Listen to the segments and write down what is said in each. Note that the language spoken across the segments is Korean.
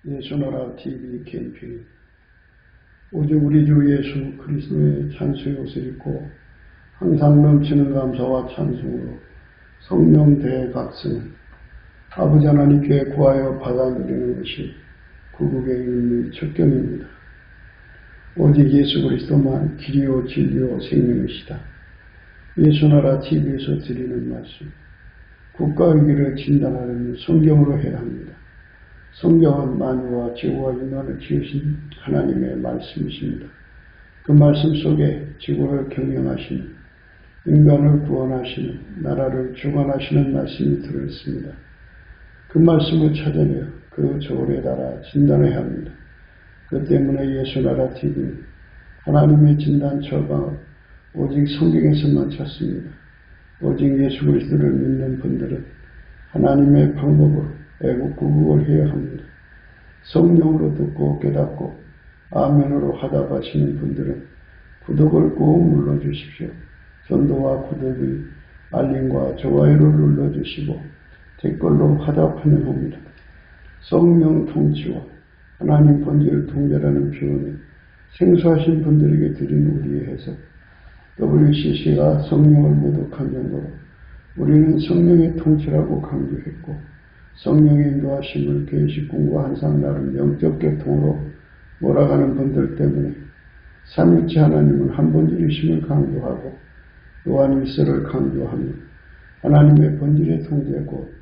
예수나라 TV 캠핑. 오직 우리 주 예수 그리스도의 찬수의 옷을 입고 항상 넘치는 감사와 찬송으로 성령 대각승 아버지 하나님께 구하여 받아 누리는 것이 구국의 의미의 첫경입니다. 오직 예수 그리스도만 길이요 진리요 생명이시다. 예수나라 TV에서 드리는 말씀, 국가 위기를 진단하려면 성경으로 해야 합니다. 성경은 만유와 지구와 인간을 지으신 하나님의 말씀이십니다. 그 말씀 속에 지구를 경영하시는, 인간을 구원하시는, 나라를 주관하시는 말씀이 들어있습니다. 그 말씀을 찾아내어 그 저울에 달아 진단해야 합니다. 그 때문에 예수나라 TV는 하나님의 진단 처방을 오직 성경에서만 찾습니다. 오직 예수 그리스도를 믿는 분들은 하나님의 방법으로 애국구국을 해야 합니다. 성령으로 듣고 깨닫고 아멘으로 화답하시는 분들은 구독을 꼭 눌러주십시오. 전도와 구독의 알림과 좋아요를 눌러주시고 댓글로 화답하면 합니다. 성령 통치와 하나님 본질을 통제라는 표현을 생소하신 분들에게 드린 우리의 해석, WCC가 성령을 모독한 정도로 우리는 성령의 통치라고 강조했고, 성령의 인도하심을 계시 공부한 상 나름 영적 교통으로 몰아가는 분들 때문에 삼위일체 하나님은 한 본질이심을 강조하고 요한 일서를 강조하며 하나님의 본질의 통제고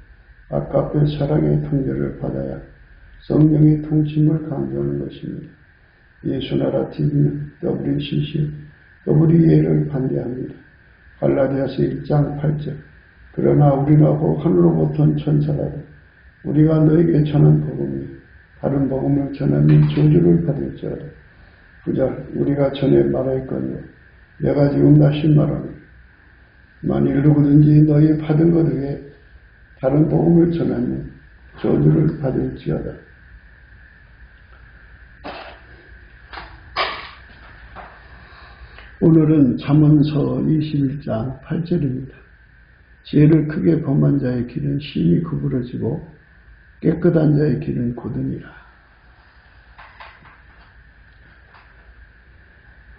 아까의 사랑의 통제를 받아야 성령의 통치임을 강조하는 것입니다. 예수나라 TV는 WCC, WE를 반대합니다. 갈라디아서 1장 8절. 그러나 우리라고 하늘로부터 온 천사라도 우리가 너에게 전한 복음이 다른 복음을 전하면 저주를 받을지어다. 9절. 우리가 전에 말할거니와 내가 지금 다시 말하노니 만일 누구든지 너희 받은 것 외에 다른 복음을 전하면 저주를 받을지어다. 오늘은 잠언서 21장 8절입니다. 죄를 크게 범한 자의 길은 심히 구부러지고 깨끗한 자의 길은 곧으니라.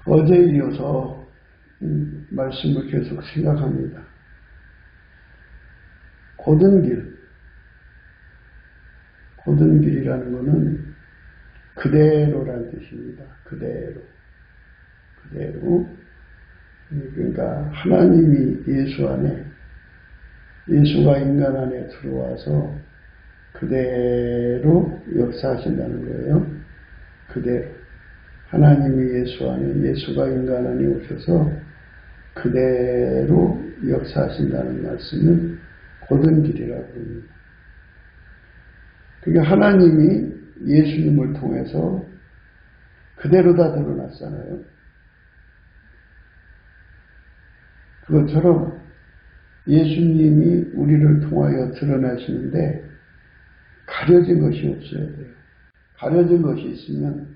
어제에 이어서 말씀을 계속 생각합니다. 곧은 길, 곧은 길이라는 것은 그대로라는 뜻입니다. 그대로. 그러니까 하나님이 예수 안에, 예수가 인간 안에 들어와서 그대로 역사하신다는 거예요. 그대로. 하나님이 예수 안에, 예수가 인간 안에 오셔서 그대로 역사하신다는 말씀은 곧은 길이라고 합니다. 그게 하나님이 예수님을 통해서 그대로 다 드러났잖아요. 그것처럼 예수님이 우리를 통하여 드러나시는데 가려진 것이 없어야 돼요. 가려진 것이 있으면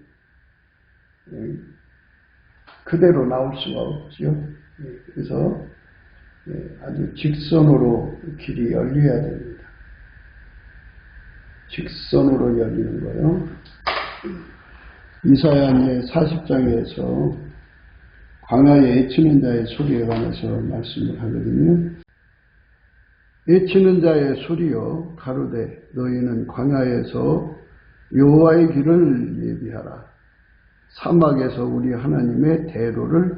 그대로 나올 수가 없죠. 그래서 아주 직선으로 길이 열려야 됩니다. 직선으로 열리는 거예요. 이사야의 40장에서 광야에 애치는 자의 소리에 관해서 말씀을 하거든요. 애치는 자의 소리여 가로되 너희는 광야에서 여호와의 길을 예비하라. 사막에서 우리 하나님의 대로를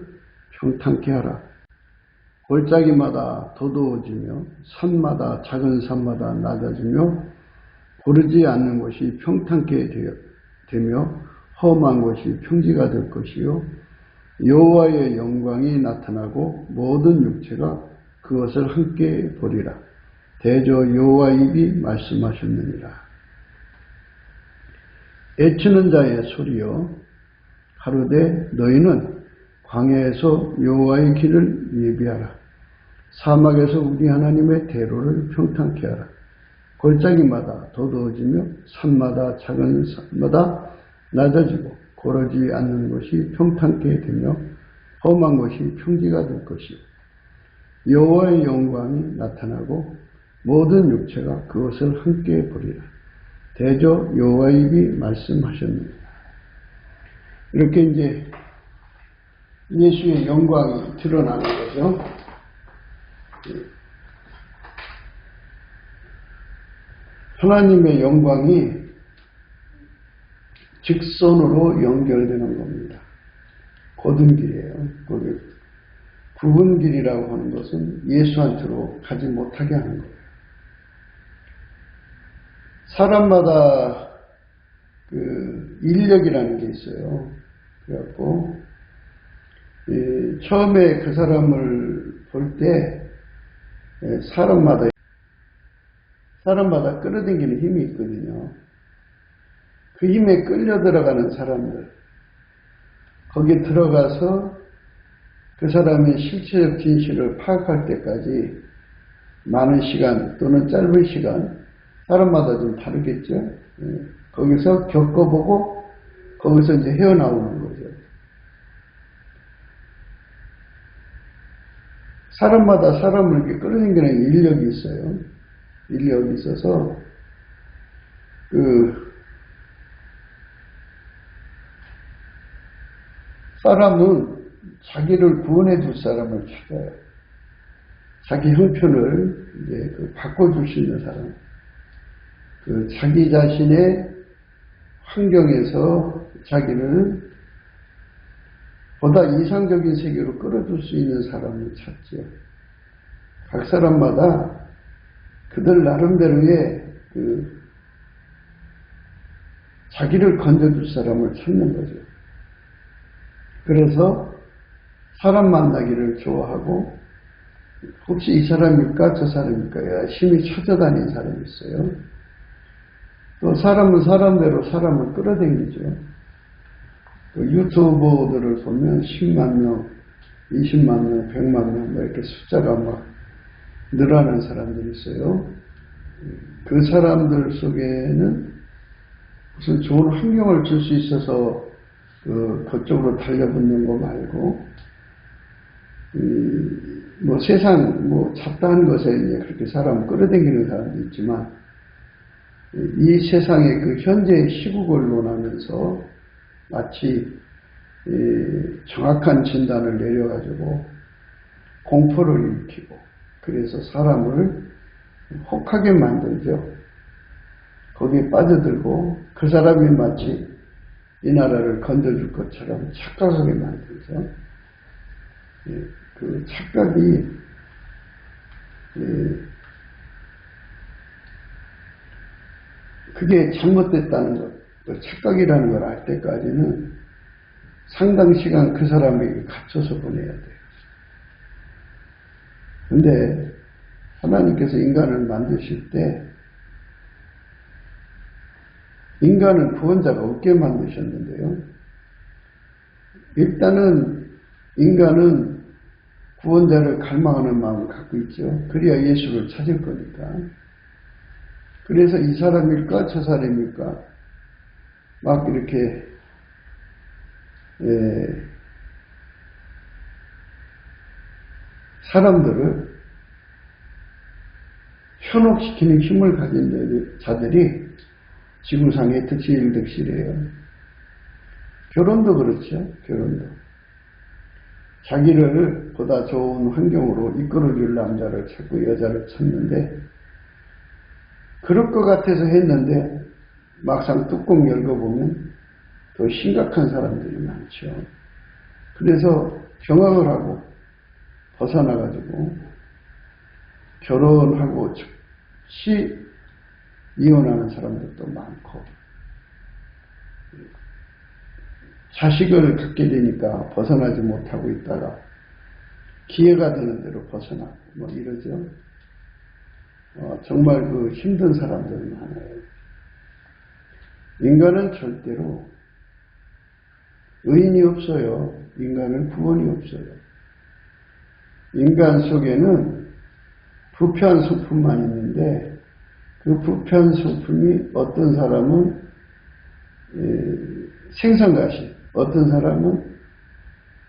평탄케 하라. 골짜기마다 도도해지며 산마다 작은 산마다 낮아지며 고르지 않는 곳이 평탄케 되며 험한 곳이 평지가 될 것이요 여호와의 영광이 나타나고 모든 육체가 그것을 함께 보리라. 대저 여호와의 입이 말씀하셨느니라. 애치는 자의 소리여 가로되 너희는 광야에서 여호와의 길을 예비하라. 사막에서 우리 하나님의 대로를 평탄케 하라. 골짜기마다 도도해지며 산마다 작은 산마다 낮아지고 고르지 않는 것이 평탄케 되며 험한 것이 평지가 될 것이요 여호와의 영광이 나타나고 모든 육체가 그것을 함께 보리라. 대조 요하입이 말씀하셨느니라. 이렇게 이제 예수의 영광이 드러나는 거죠. 하나님의 영광이 직선으로 연결되는 겁니다. 곧은 길이에요. 굽은 길이라고 하는 것은 예수한테로 가지 못하게 하는 거예요. 사람마다 그 인력이라는 게 있어요. 그래갖고 처음에 그 사람을 볼 때 사람마다 끌어당기는 힘이 있거든요. 그 힘에 끌려 들어가는 사람들, 거기에 들어가서 그 사람의 실체적 진실을 파악할 때까지 많은 시간 또는 짧은 시간, 사람마다 좀 다르겠죠. 거기서 겪어보고 거기서 이제 헤어나오는 거죠. 사람마다 사람을 이렇게 끌어당기는 인력이 있어요. 인력이 있어서 사람은 자기를 구원해 줄 사람을 찾아요. 자기 형편을 이제 바꿔줄 수 있는 사람. 자기 자신의 환경에서 자기를 보다 이상적인 세계로 끌어줄 수 있는 사람을 찾죠. 각 사람마다 그들 나름대로의 자기를 건져줄 사람을 찾는 거죠. 그래서 사람 만나기를 좋아하고 혹시 이 사람일까 저 사람일까 열심히 찾아다니는 사람이 있어요. 또 사람은 사람대로 사람을 끌어당기죠. 유튜버들을 보면 10만 명, 20만 명, 100만 명 이렇게 숫자가 막 늘어나는 사람들이 있어요. 그 사람들 속에는 무슨 좋은 환경을 줄 수 있어서 그쪽으로 달려붙는 거 말고 뭐 세상 잡다한 것에 이제 그렇게 사람을 끌어당기는 사람도 있지만 이 세상의 그 현재의 시국을 논하면서 마치 정확한 진단을 내려가지고 공포를 일으키고 그래서 사람을 혹하게 만들죠. 거기에 빠져들고 그 사람이 마치 이 나라를 건져줄 것처럼 착각하게 만들죠. 그 착각이 그게 잘못됐다는 것, 착각이라는 걸 알 때까지는 상당 시간 그 사람에게 갇혀서 보내야 돼요. 근데 하나님께서 인간을 만드실 때 인간은 구원자가 없게 만드셨는데요. 일단은 인간은 구원자를 갈망하는 마음을 갖고 있죠. 그래야 예수를 찾을 거니까. 그래서 이 사람일까 저 사람일까 막 이렇게 사람들을 현혹시키는 힘을 가진 자들이 지구상의 득실이에요. 결혼도 그렇죠. 결혼도. 자기를 보다 좋은 환경으로 이끌어줄 남자를 찾고 여자를 찾는데 그럴 것 같아서 했는데 막상 뚜껑 열어보면 더 심각한 사람들이 많죠. 그래서 경악을 하고 벗어나가지고 결혼하고 즉시 이혼하는 사람들도 많고 자식을 갖게 되니까 벗어나지 못하고 있다가 기회가 되는 대로 벗어나고 뭐 이러죠. 정말 그 힘든 사람들은 많아요. 인간은 절대로 의인이 없어요. 인간은 구원이 없어요. 인간 속에는 부패한 성품만 있는데 그 부패한 성품이 어떤 사람은 생선가시, 어떤 사람은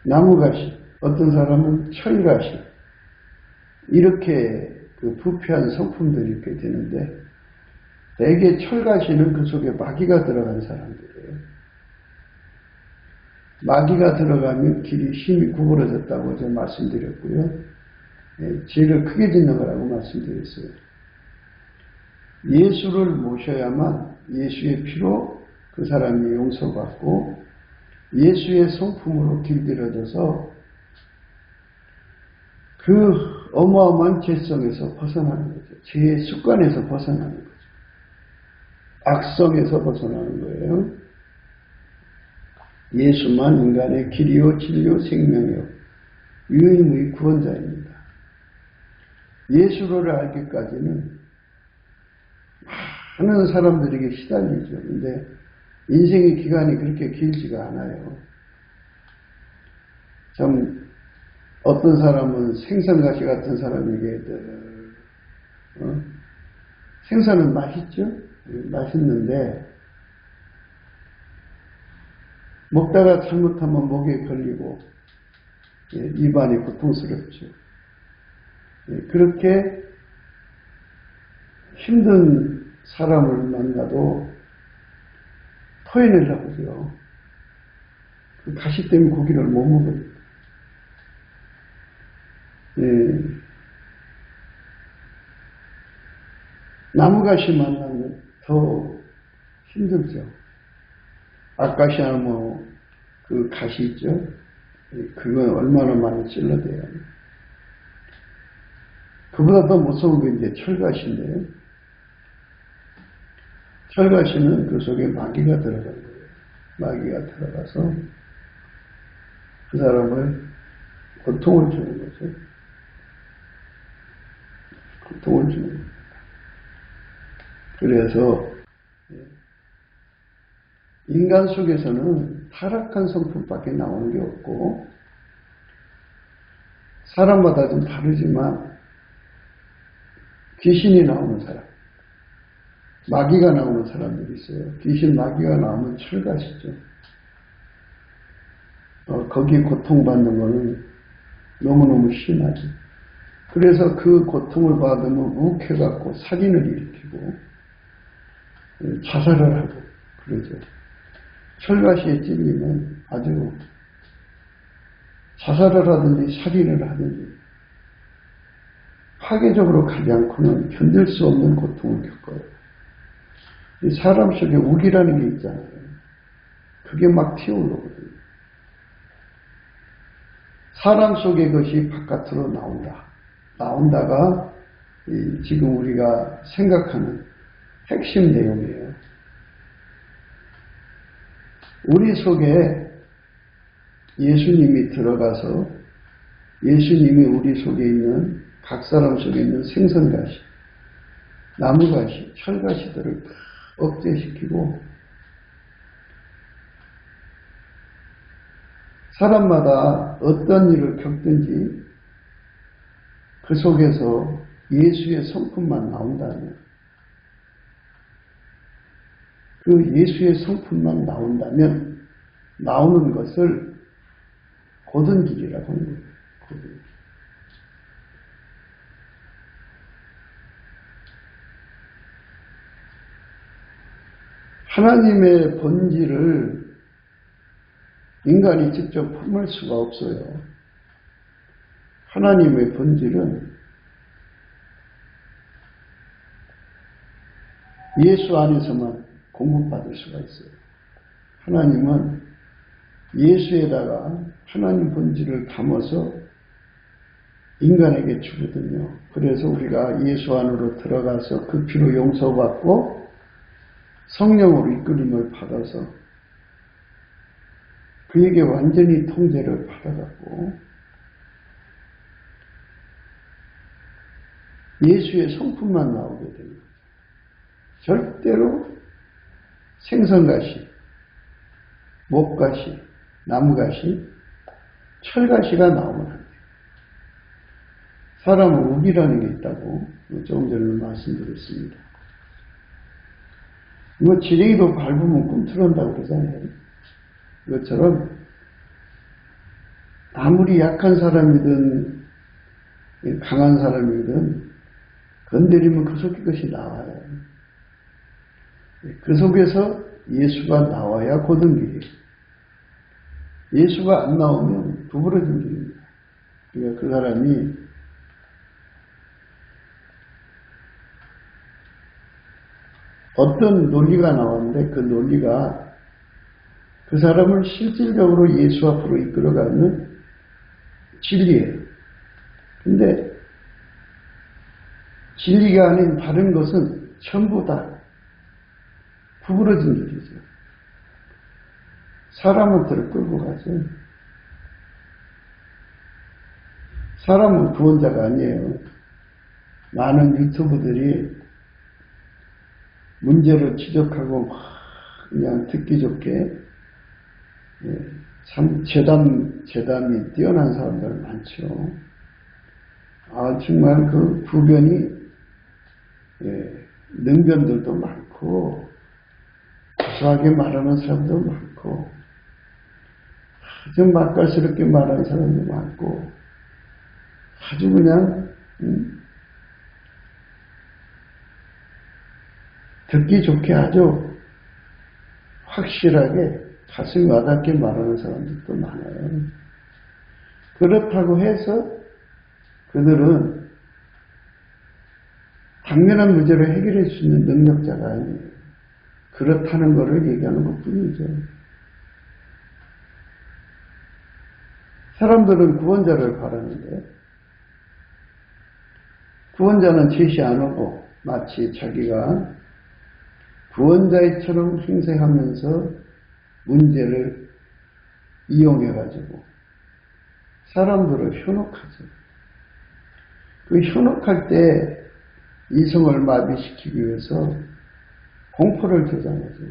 나무가시, 어떤 사람은 철가시 이렇게 그 부패한 성품들이 이렇게 되는데 대개 철가시는 그 속에 마귀가 들어간 사람들이에요. 마귀가 들어가면 길이 힘이 구부러졌다고 제가 말씀드렸고요. 죄를 크게 짓는 거라고 말씀드렸어요. 예수를 모셔야만 예수의 피로 그 사람이 용서받고 예수의 성품으로 길들여져서 그 어마어마한 죄성에서 벗어나는 거죠. 죄의 습관에서 벗어나는 거죠. 악성에서 벗어나는 거예요. 예수만 인간의 길이요 진리요 생명이요 유일무이 구원자입니다. 예수를 알기까지는 많은 사람들에게 시달리죠. 근데 인생의 기간이 그렇게 길지가 않아요. 참 어떤 사람은 생선가시 같은 사람에게 생선은 맛있죠? 맛있는데 먹다가 잘못하면 목에 걸리고 입안이 고통스럽죠. 그렇게 힘든 사람을 만나도 토해내려고 하죠. 그 가시 때문에 고기를 못 먹어요. 나무가시 만나면 더 힘들죠. 아카시아나무 그 가시 있죠. 그건 얼마나 많이 찔러대요. 그보다 더 무서운 게 이제 철가시인데요. 철가시는 그 속에 마귀가 들어간 거예요. 마귀가 들어가서 그 사람을 고통을 주는 거죠. 고통을 주는 겁니다. 그래서 인간 속에서는 타락한 성품밖에 나오는 게 없고 사람마다 좀 다르지만 귀신이 나오는 사람, 마귀가 나오는 사람들이 있어요. 귀신, 마귀가 나오면 철가시죠. 거기에 고통받는 거는 너무너무 심하죠. 그래서 그 고통을 받으면 욱해갖고 살인을 일으키고 자살을 하고 그러죠. 철가시에 찔리면 아주 자살을 하든지 살인을 하든지 파괴적으로 가지 않고는 견딜 수 없는 고통을 겪어요. 사람 속에 우리라는 게 있잖아요. 그게 막 튀어올라오거든요. 사람 속의 것이 바깥으로 나온다. 나온다가 지금 우리가 생각하는 핵심 내용이에요. 우리 속에 예수님이 들어가서 예수님이 우리 속에 있는 각 사람 속에 있는 생선가시, 나무가시, 철가시들을 억제시키고 사람마다 어떤 일을 겪든지 그 속에서 예수의 성품만 나온다면 그 예수의 성품만 나온다면 나오는 것을 고든 길이라고 하는 거예요. 고든 길. 하나님의 본질을 인간이 직접 품을 수가 없어요. 하나님의 본질은 예수 안에서만 공급받을 수가 있어요. 하나님은 예수에다가 하나님 본질을 담아서 인간에게 주거든요. 그래서 우리가 예수 안으로 들어가서 그 피로 용서받고 성령으로 이끌림을 받아서 그에게 완전히 통제를 받아갖고 예수의 성품만 나오게 됩니다. 절대로 생선가시, 목가시, 나무가시, 철가시가 나오면 안 돼요. 사람은 우비라는 게 있다고 조금 전에 말씀드렸습니다. 지렁이도 밟으면 꿈틀한다고 그러잖아요. 이것처럼 아무리 약한 사람이든 강한 사람이든 건드리면 그 속의 것이 나와요. 그 속에서 예수가 나와야 고든 길이에요. 예수가 안 나오면 구부러진 길입니다. 그러니까 그 사람이 어떤 논리가 나왔는데 그 논리가 그 사람을 실질적으로 예수 앞으로 이끌어가는 진리예요. 근데 진리가 아닌 다른 것은 전부 다 구부러진 길이죠. 사람은 들어 끌고 가죠. 사람은 구원자가 아니에요. 많은 유튜브들이 문제를 지적하고 막 그냥 듣기 좋게 참 재담이 뛰어난 사람들 많죠. 정말 그 부변이 능변들도 많고 구수하게 말하는 사람도 많고 아주 맛깔스럽게 말하는 사람도 많고 아주 그냥 듣기 좋게 아주 확실하게 가슴이 와닿게 말하는 사람들도 많아요. 그렇다고 해서 그들은 당면한 문제를 해결할 수 있는 능력자가 아니에요. 그렇다는 것을 얘기하는 것뿐이죠. 사람들은 구원자를 바라는데 구원자는 제시 안 오고 마치 자기가 구원자처럼 행세하면서 문제를 이용해가지고 사람들을 현혹하죠. 그 현혹할 때 이성을 마비시키기 위해서 공포를 조장하죠.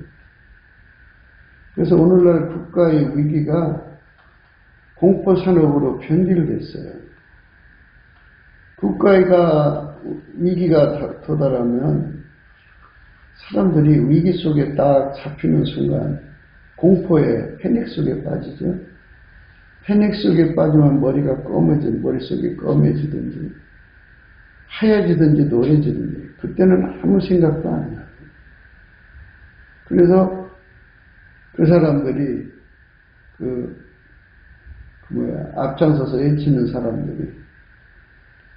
그래서 오늘날 국가의 위기가 공포산업으로 변질됐어요. 국가가 위기가 도달하면 사람들이 위기 속에 딱 잡히는 순간 공포에 패닉 속에 빠지죠. 패닉 속에 빠지면 머리가 머릿속이 검해지든지 하얘지든지 노래지든지 그때는 아무 생각도 안 나요. 그래서 그 사람들이 앞장서서 외치는 사람들이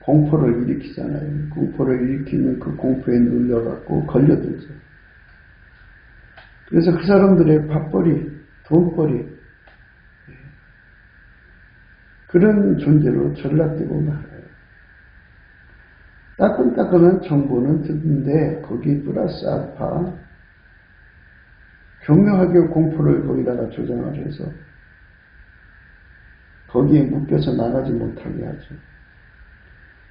공포를 일으키잖아요. 공포를 일으키면 그 공포에 눌려갖고 걸려들죠. 그래서 그 사람들의 밥벌이, 돈벌이 그런 존재로 전락되고 말아요. 따끈따끈한 정보는 듣는데 거기 플러스 알파 교묘하게 공포를 거기다가 조장을 해서 거기에 묶여서 나가지 못하게 하죠.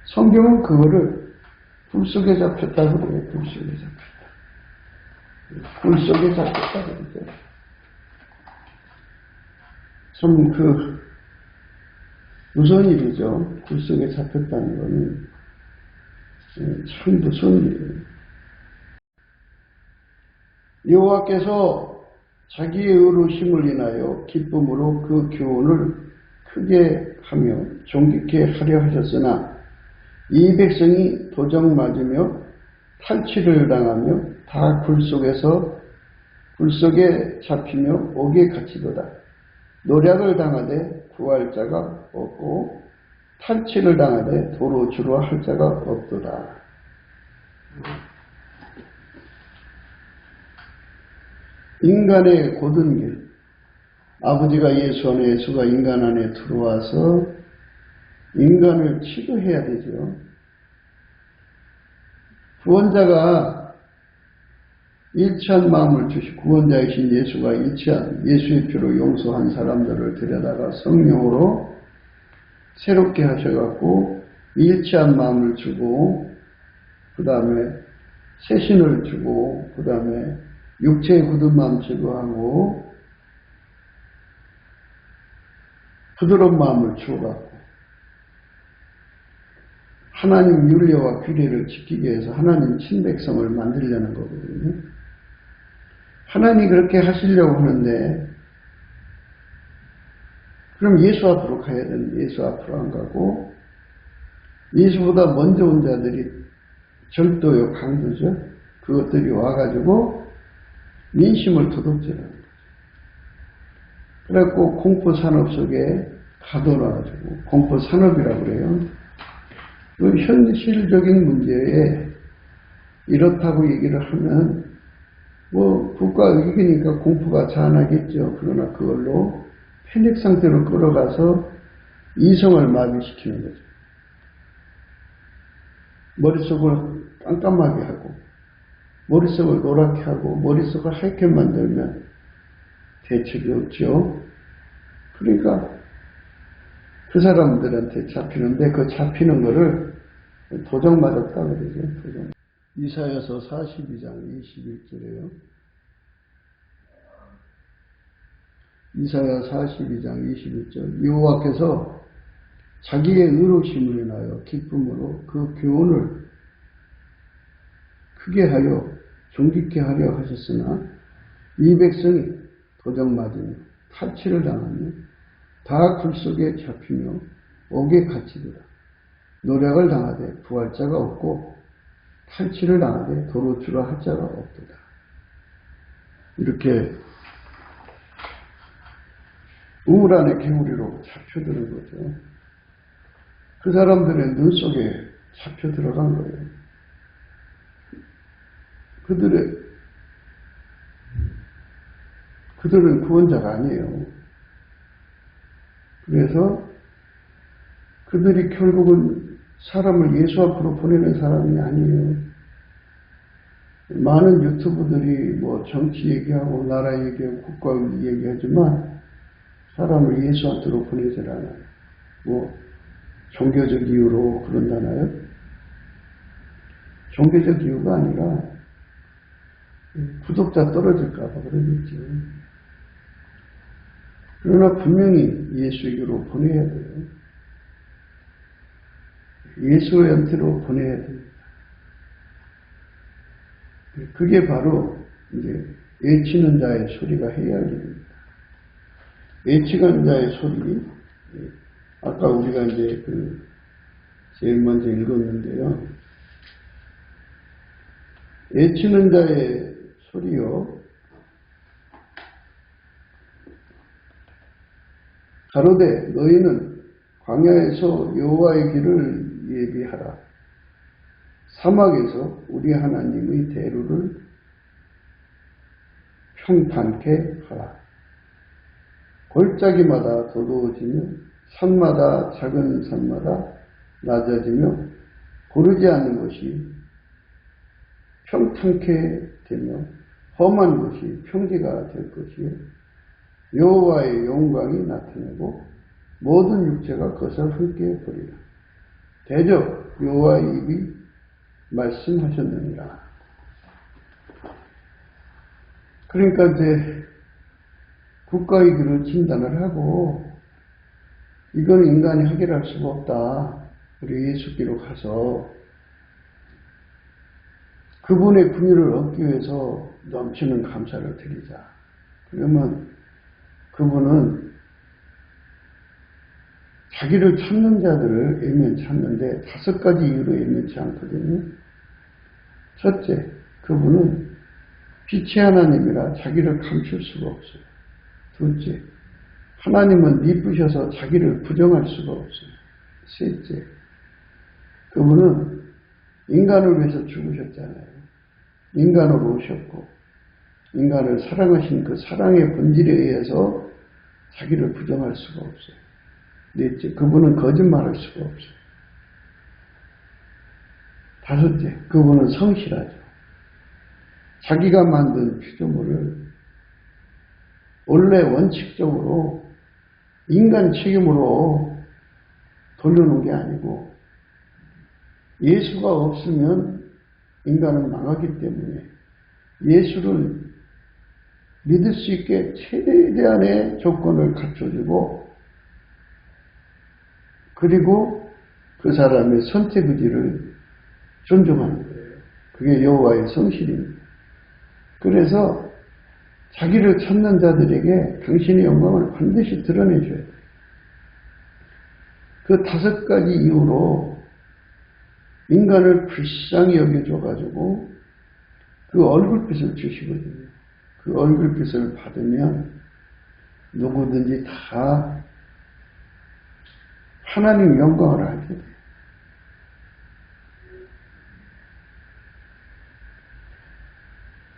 성경은 그거를 불 속에 잡혔다고 그래요. 불 속에 잡혔다. 불 속에 잡혔다 그러죠. 참 무서운 일이죠. 불 속에 잡혔다는 거는 참 무서운 일이에요. 여호와께서 자기의 의로심을 인하여 기쁨으로 그 교훈을 크게 하며 존귀케 하려 하셨으나 이 백성이 도적 맞으며 탈취를 당하며 다 굴 속에 잡히며 옥에 갇히도다. 노략을 당하되 구할 자가 없고 탈취를 당하되 도로 주로 할 자가 없도다. 인간의 고든 길. 아버지가 예수 안에 예수가 인간 안에 들어와서 인간을 치료해야 되죠. 구원자가 일치한 마음을 주시고 구원자이신 예수가 일치한 예수의 피로 용서한 사람들을 들여다가 성령으로 새롭게 하셔갖고 일치한 마음을 주고 그 다음에 새신을 주고 그 다음에 육체의 굳은 마음 제거하고 부드러운 마음을 주어갖고 하나님 율례와 규례를 지키기 위해서 하나님 친백성을 만들려는 거거든요. 하나님이 그렇게 하시려고 하는데 그럼 예수 앞으로 가야 되는데 예수 앞으로 안 가고 예수보다 먼저 온 자들이 절도요 강도죠. 그것들이 와가지고 민심을 도둑질하는 거죠. 그래갖고 공포산업 속에 가둬놔가지고 공포산업이라고 그래요. 그 현실적인 문제에 이렇다고 얘기를 하면 뭐 국가 위기니까 공포가 자아나겠죠. 그러나 그걸로 패닉 상태로 끌어가서 이성을 마비시키는 거죠. 머릿속을 깜깜하게 하고 머릿속을 노랗게 하고 머릿속을 하얗게 만들면 대책이 없죠. 그러니까 그 사람들한테 잡히는데 그 잡히는 거를 도적 맞았다 그러죠. 도적. 이사야서 42장 21절에요. 이사야 42장 21절 여호와께서 자기의 의로심을 인하여 기쁨으로 그 교훈을 크게 하여 존귀케 하려 하셨으나 이 백성이 도적 맞으며 탈취를 당하며 다 굴 속에 잡히며 옥에 갇히더라. 노략을 당하되 구할 자가 없고 탈취를 당하되 도로주라 할 자가 없도다. 이렇게 우물 안의 개구리로 잡혀드는 거죠. 그 사람들의 눈 속에 잡혀 들어간 거예요. 그들은 구원자가 아니에요. 그래서 그들이 결국은 사람을 예수 앞으로 보내는 사람이 아니에요. 많은 유튜브들이 뭐 정치 얘기하고 나라 얘기하고 국가 얘기하지만 사람을 예수 앞으로 보내질 않아요. 뭐 종교적 이유로 그런다나요? 종교적 이유가 아니라 구독자 떨어질까 봐 그러겠죠. 그러나 분명히 예수에게로 보내야 돼요. 예수한테로 보내야 됩니다. 그게 바로 이제 외치는 자의 소리가 해야 할 일입니다. 외치는 자의 소리, 아까 우리가 이제 제일 먼저 읽었는데요. 외치는 자의 소리요. 가로되 너희는 광야에서 여호와의 길을 예비하라. 사막에서 우리 하나님의 대루를 평탄케 하라. 골짜기마다 도도해지며 산마다 작은 산마다 낮아지며 고르지 않는 것이 평탄케 되며 험한 것이 평지가 될 것이요 여호와의 영광이 나타나고 모든 육체가 그것을 함께 보리라. 대저 여호와의 입이 말씀하셨느니라. 그러니까 이제 국가의 길을 진단을 하고 이건 인간이 해결할 수가 없다. 우리 예수께로 가서 그분의 긍휼을 얻기 위해서 넘치는 감사를 드리자. 그러면 그분은 자기를 찾는 자들을 애면 찾는데 5가지 이유로 애면치 않거든요. 첫째, 그분은 빛의 하나님이라 자기를 감출 수가 없어요. 둘째, 하나님은 미쁘셔서 자기를 부정할 수가 없어요. 셋째, 그분은 인간을 위해서 죽으셨잖아요. 인간으로 오셨고 인간을 사랑하신 그 사랑의 본질에 의해서 자기를 부정할 수가 없어요. 넷째, 그분은 거짓말할 수가 없어요. 다섯째, 그분은 성실하죠. 자기가 만든 피조물을 원래 원칙적으로 인간 책임으로 돌려놓은 게 아니고 예수가 없으면 인간은 망하기 때문에 예수를 믿을 수 있게 최대한의 조건을 갖춰주고 그리고 그 사람의 선택 의지를 존중하는 거예요. 그게 여호와의 성실입니다. 그래서 자기를 찾는 자들에게 당신의 영광을 반드시 드러내줘야 돼요. 그 5가지 이유로 인간을 불쌍히 여겨줘가지고 그 얼굴빛을 주시거든요. 그 얼굴빛을 받으면 누구든지 다 하나님 영광을 알게 돼요.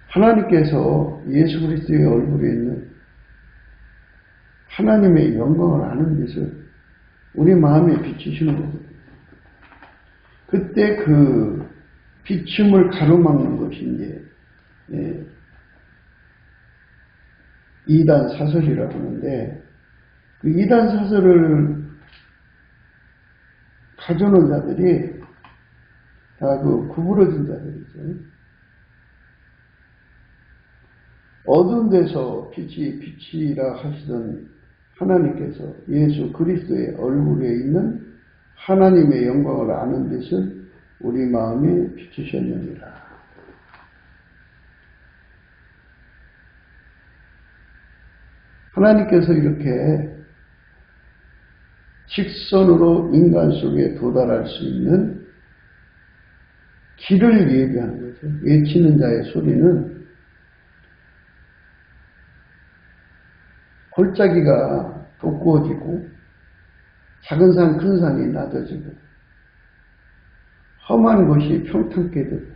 하나님께서 예수 그리스도의 얼굴에 있는 하나님의 영광을 아는 빛을 우리 마음에 비추시는 거거든요. 그때 그 비춤을 가로막는 것이 이제 이단 사설이라고 하는데, 그 이단 사설을 가져오는 자들이 다 그 구부러진 자들이죠. 어두운 데서 빛이라 하시던 하나님께서 예수 그리스도의 얼굴에 있는 하나님의 영광을 아는 빛을 우리 마음에 비추셨느니라. 하나님께서 이렇게 직선으로 인간 속에 도달할 수 있는 길을 예비하는 거죠. 외치는 자의 소리는 골짜기가 돋구어지고 작은 산 큰 산이 낮아지고 험한 곳이 평탄케 되고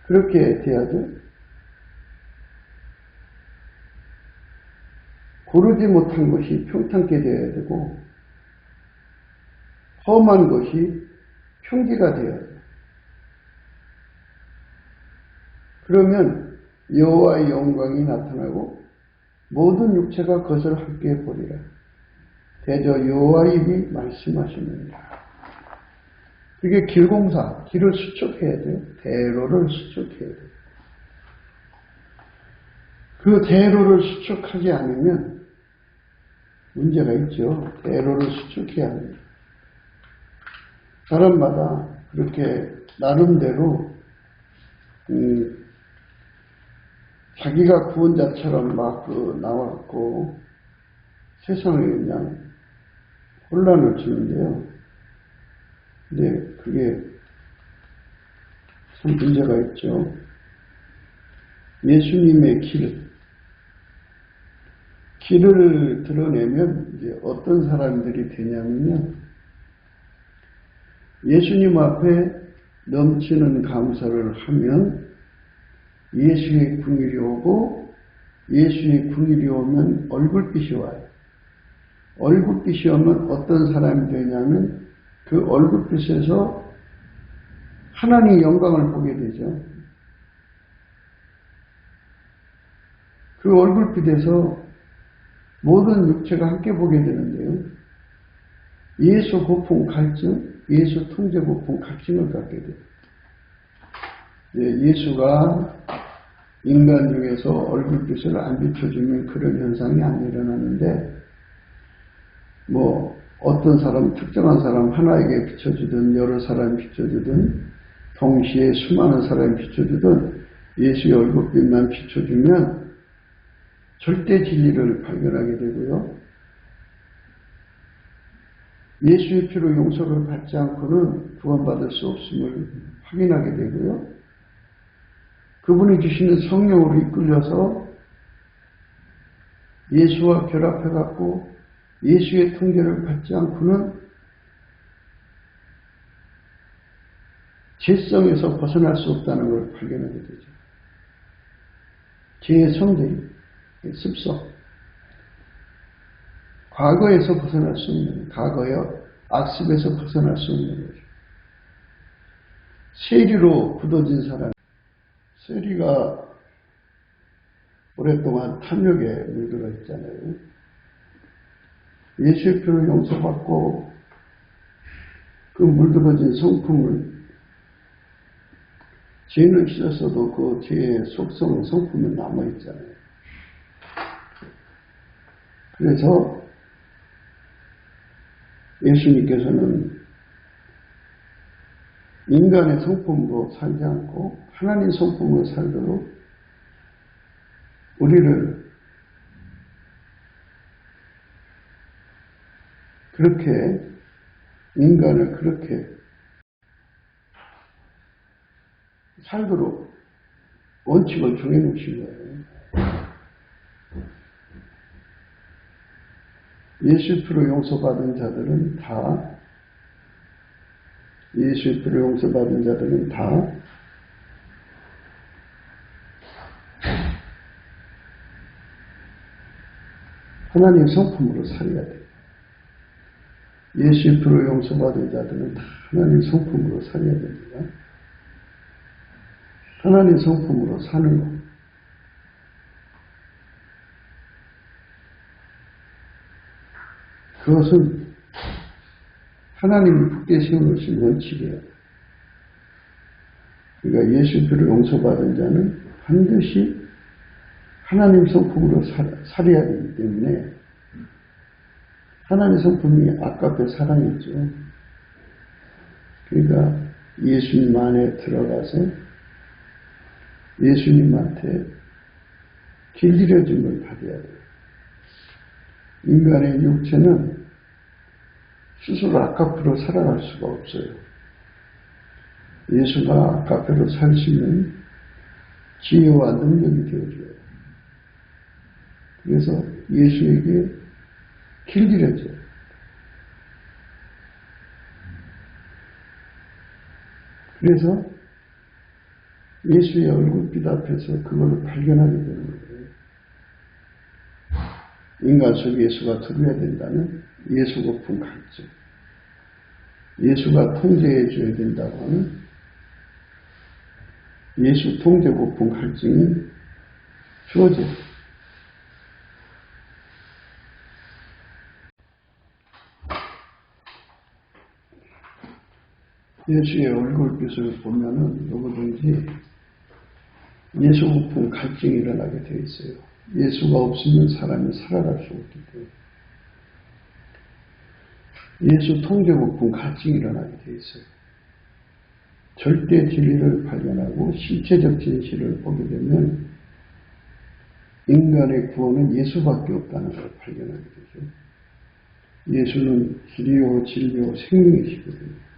그렇게 돼야죠. 고르지 못한 것이 평탄케 되어야 되고 험한 것이 평지가 되어야 돼요. 그러면 여호와의 영광이 나타나고 모든 육체가 그것을 함께 보리라. 대저 여호와의 입이 말씀하시느니라. 그게 길공사, 길을 수축해야 돼요. 대로를 수축해야 돼요. 그 대로를 수축하지 않으면 문제가 있죠. 대로를 수축해야 합니다. 사람마다 그렇게 나름대로 자기가 구원자처럼 막 나왔고 세상에 그냥 혼란을 주는데요. 근데 그게 참 문제가 있죠. 예수님의 길을 드러내면 이제 어떤 사람들이 되냐면요. 예수님 앞에 넘치는 감사를 하면 예수의 궁일이 오고 예수의 궁일이 오면 얼굴빛이 와요. 얼굴빛이 오면 어떤 사람이 되냐면 그 얼굴빛에서 하나님의 영광을 보게 되죠. 그 얼굴빛에서 모든 육체가 함께 보게 되는데요. 예수 고풍 갈증, 예수 통제 고풍 갈증을 갖게 돼요. 예수가 인간 중에서 얼굴빛을 안 비춰주면 그런 현상이 안 일어나는데, 어떤 사람, 특정한 사람 하나에게 비춰주든 여러 사람이 비춰주든 동시에 수많은 사람이 비춰주든 예수의 얼굴빛만 비춰주면 절대 진리를 발견하게 되고요. 예수의 피로 용서를 받지 않고는 구원받을 수 없음을 확인하게 되고요. 그분이 주시는 성령으로 이끌려서 예수와 결합해갖고 예수의 통제를 받지 않고는 죄성에서 벗어날 수 없다는 걸 발견하게 되죠. 죄의 성질, 습성, 과거에서 벗어날 수 없는, 과거의 악습에서 벗어날 수 없는 거죠. 세리로 굳어진 사람, 세리가 오랫동안 탐욕에 물들어 있잖아요. 예수의 피로 용서받고 그 물들어진 성품을 죄는 씻었어도 그 죄의 속성의 성품은 남아있잖아요. 그래서 예수님께서는 인간의 성품으로 살지 않고 하나님 성품으로 살도록 우리를 그렇게 인간을 그렇게 살도록 원칙을 정해놓으신 거예요. 예수의 피로 용서받은 자들은 다 예수의 피로 용서받은 자들은 다 하나님 성품으로 살아야 돼요. 예수의 피로 용서받은 자들은 다 하나님 성품으로 살아야 됩니다. 하나님 성품으로 사는 것. 그것은 하나님이 굳게 세워놓으신 원칙이에요. 그러니까 예수의 피로 용서받은 자는 반드시 하나님 성품으로 살아야 되기 때문에 하나님 성품이 아까의 사랑이죠. 그러니까 예수님 안에 들어가서 예수님한테 길들여짐을 받아야 돼요. 인간의 육체는 스스로 아까페로 살아갈 수가 없어요. 예수가 아까페로 살 수 있는 지혜와 능력이 되어줘요. 그래서 예수에게 길들여져요. 그래서 예수의 얼굴빛 앞에서 그걸 발견하게 되는 거예요. 인간 속에 예수가 들어야 된다는 예수 고품 갈증. 예수가 통제해 줘야 된다고 하는 예수 통제 고품 갈증이 주어져요. 예수의 얼굴빛을 보면은 누구든지 예수 고품 갈증이 일어나게 되어 있어요. 예수가 없으면 사람이 살아갈 수 없기 때문에. 예수 통제 고품 갈증이 일어나게 되어 있어요. 절대 진리를 발견하고 실체적 진실을 보게 되면 인간의 구원은 예수밖에 없다는 걸 발견하게 되죠. 예수는 길이요 진리요 생명이시거든요.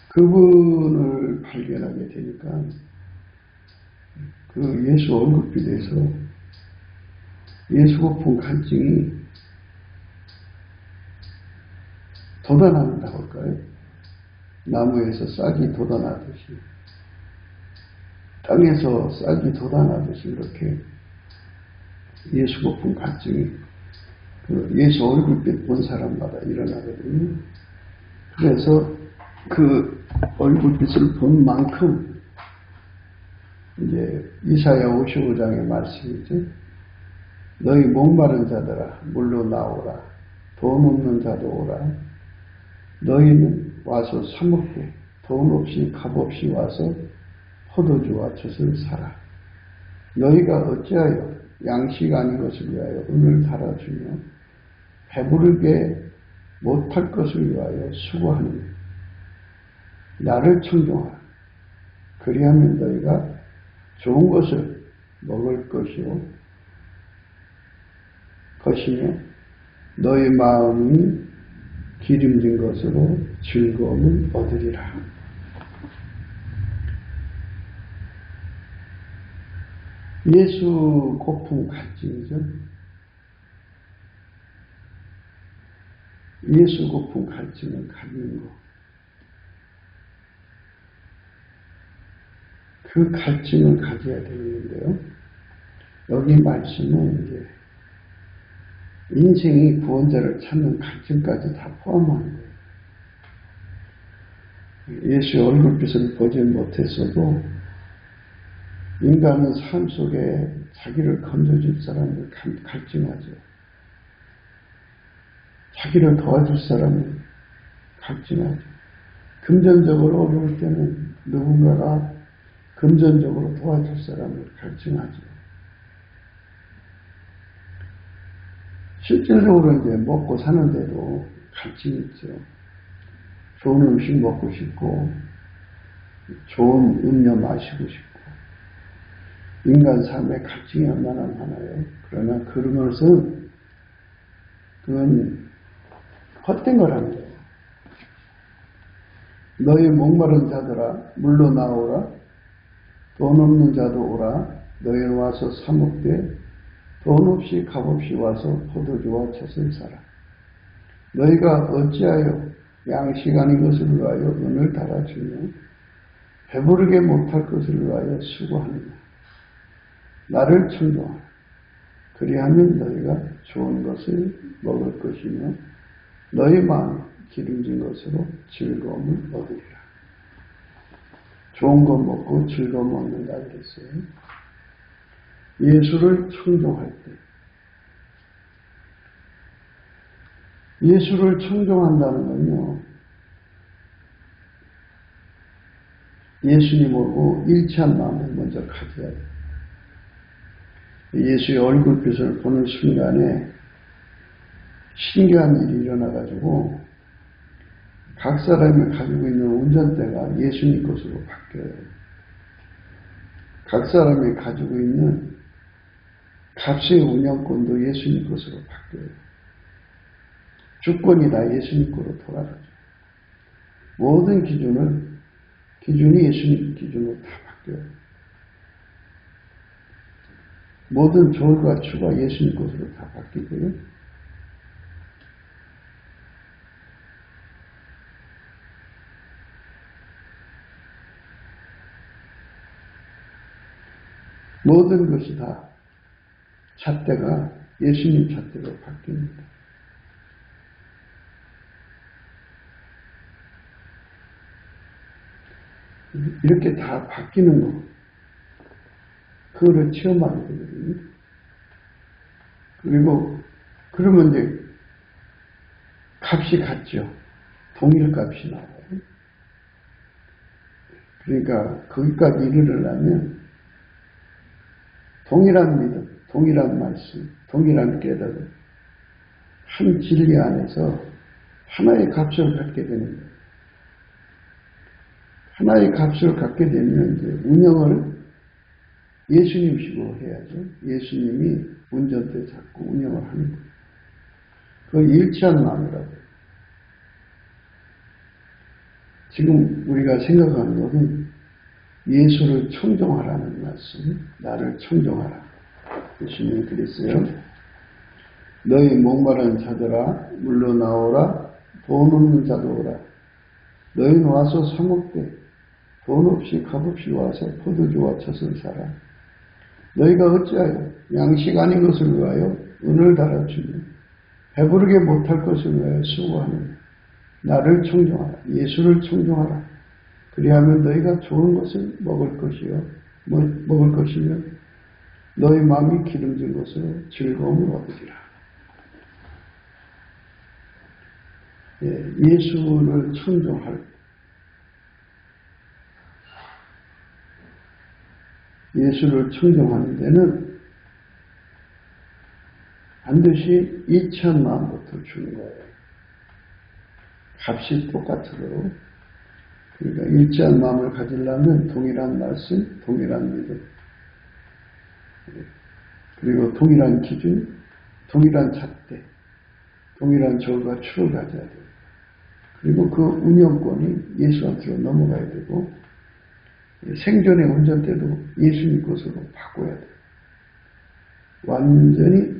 그분을 발견하게 되니까 그 예수 얼굴빛에서 예수 고품 갈증이 돋아난다고 할까요? 나무에서 싹이 돋아나듯이 땅에서 싹이 돋아나듯이 이렇게 예수 고품 갈증이 그 예수 얼굴빛 본 사람마다 일어나거든요. 그래서 그 얼굴빛을 본 만큼 이제 이사야 55장의 말씀이죠. 너희 목마른 자들아 물로 나오라. 돈 없는 자도 오라. 너희는 와서 사 먹게. 돈 없이 값 없이 와서 포도주와 젖을 사라. 너희가 어찌하여 양식 아닌 것을 위하여 은을 달아주며 배부르게 못할 것을 위하여 수고하느냐. 나를 청종하라. 그리하면 너희가 좋은 것을 먹을 것이며 너희 마음이 기름진 것으로 즐거움을 얻으리라. 예수 고품 갈증이죠. 예수 고품 갈증을 갖는 것. 그 갈증을 가져야 되는데요. 여기 말씀은 이제 인생이 구원자를 찾는 갈증까지 다 포함하는 거예요. 예수의 얼굴빛을 보지 못했어도 인간은 삶 속에 자기를 건져줄 사람을 갈증하죠. 자기를 도와줄 사람을 갈증하죠. 금전적으로 어려울 때는 누군가가 금전적으로 도와줄 사람을 갈증하죠. 실질적으로 이제 먹고 사는데도 갈증이 있죠. 좋은 음식 먹고 싶고, 좋은 음료 마시고 싶고, 인간 삶에 갈증이 얼마나 많아요. 그러나 그런 것은, 그건 헛된 거라는 거예요. 너희 목마른 자들아, 물로 나오라. 돈 없는 자도 오라. 너희는 와서 사 먹되 돈 없이 값없이 와서 포도주와 젖을 사라. 너희가 어찌하여 양식 아닌 것을 위하여 은을 달아주며 배부르게 못할 것을 위하여 수고하느냐. 나를 청종하라. 그리하면 너희가 좋은 것을 먹을 것이며 너희 마음이 기름진 것으로 즐거움을 얻으리라. 좋은 것 먹고 즐거움 얻는다 그랬어요. 예수를 청종할 때, 예수를 청종한다는 건요, 예수님 오고 일치한 마음을 먼저 가져야 돼요. 예수의 얼굴빛을 보는 순간에 신기한 일이 일어나가지고 각 사람이 가지고 있는 운전대가 예수님 것으로 바뀌어요. 각 사람이 가지고 있는 값의 운영권도 예수님 것으로 바뀌어요. 주권이 다 예수님 거로 돌아가죠. 모든 기준이 예수님 기준으로 다 바뀌어요. 모든 졸과 추가 예수님 것으로 다 바뀌고요. 모든 것이 다 잣대가 예수님 잣대로 바뀝니다. 이렇게 다 바뀌는 거, 그거를 체험하게 되거든요. 그리고 그러면 이제 값이 같죠. 동일 값이 나와요. 그러니까 거기까지 이르려면 동일한 믿음, 동일한 말씀, 동일한 깨달음, 한 진리 안에서 하나의 값을 갖게 되는 거예요. 하나의 값을 갖게 되면 이제 운영을 예수님식으로 해야죠. 예수님이 운전대 잡고 운영을 하는 거예요. 그 일치한 마음이라고. 지금 우리가 생각하는 것은 예수를 청종하라는 말씀, 나를 청종하라. 예수님이 그랬어요. 너희 목마른 자들아 물러나오라. 돈 없는 자도 오라. 너희는 와서 사 먹되 돈 없이 값없이 와서 포도주와 젖을 사라. 너희가 어찌하여 양식 아닌 것을 위하여 은을 달아주며 배부르게 못할 것을 위하여 수고하느냐. 나를 청종하라. 예수를 청종하라. 그리하면 너희가 좋은 것을 먹을 것이며 너희 마음이 기름진 것으로 즐거움을 얻으리라. 예수를 청종할 예수를 청종하는 데는 반드시 일치한 마음부터 주는 거예요. 값이 똑같도록. 그러니까 일치한 마음을 가지려면 동일한 말씀, 동일한 믿음, 그리고 동일한 기준, 동일한 잣대, 동일한 절과 추를 가져야 돼요. 그리고 그 운영권이 예수한테로 넘어가야 되고 생존의 운전대도 예수님 것으로 바꿔야 돼요. 완전히